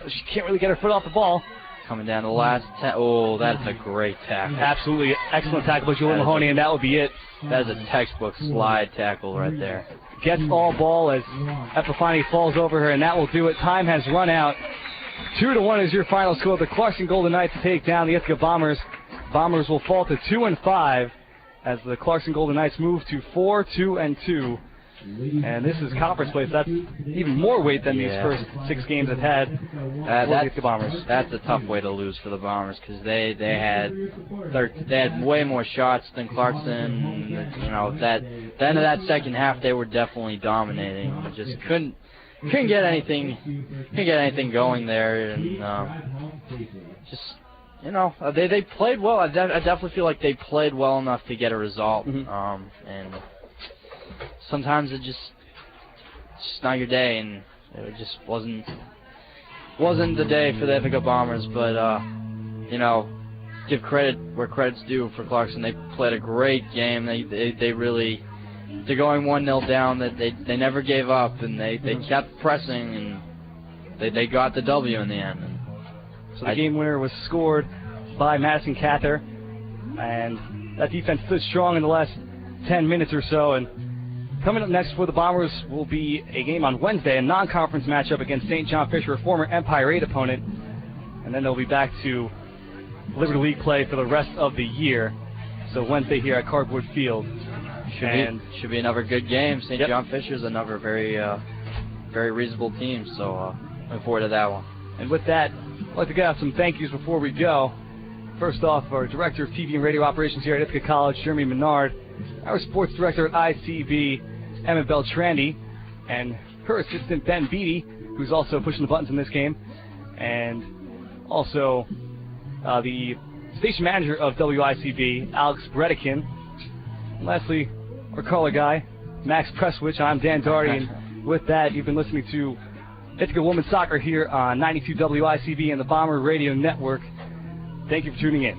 She can't really get her foot off the ball. Coming down the last that's a great tackle. Absolutely excellent tackle by Julian Mahoney, and that would be it. That is a textbook slide tackle right there. Gets all ball as Epifani falls over her, and that will do it. Time has run out. 2-1 is your final score. The Clarkson Golden Knights take down the Ithaca Bombers. Bombers will fall to 2-5 as the Clarkson Golden Knights move to 4-2-2. And this is conference play, so that's even more weight than these first 6 games have had for the Bombers. That's a tough way to lose for the Bombers because they had way more shots than Clarkson. You know, at the end of that second half, they were definitely dominating. Just couldn't get anything going there, and just. You know, they played well. I definitely feel like they played well enough to get a result. And sometimes it's just not your day, and it just wasn't the day for the Ithaca Bombers. But you know, give credit where credit's due for Clarkson. They played a great game. They really, they're going 1-0 down. That they never gave up, and they kept pressing, and they got the W in the end. So the game winner was scored by Madison Cather, and that defense stood strong in the last 10 minutes or so. And coming up next for the Bombers will be a game on Wednesday, a non-conference matchup against St. John Fisher, a former Empire 8 opponent. And then they'll be back to Liberty League play for the rest of the year. So Wednesday here at Cardboard Field. Should be another good game. St. John Fisher's another very reasonable team, so looking forward to that one. And with that, I'd like to get out some thank yous before we go. First off, our Director of TV and Radio Operations here at Ithaca College, Jeremy Menard, our Sports Director at ICB, Emma Beltrandi, and her assistant, Ben Beatty, who's also pushing the buttons in this game, and also the station manager of WICB, Alex Bredikin. And lastly, our color guy, Max Prestwich. I'm Dan Doherty, and with that, you've been listening to Ithaca Women's Soccer here on 92 WICB and the Bomber Radio Network. Thank you for tuning in.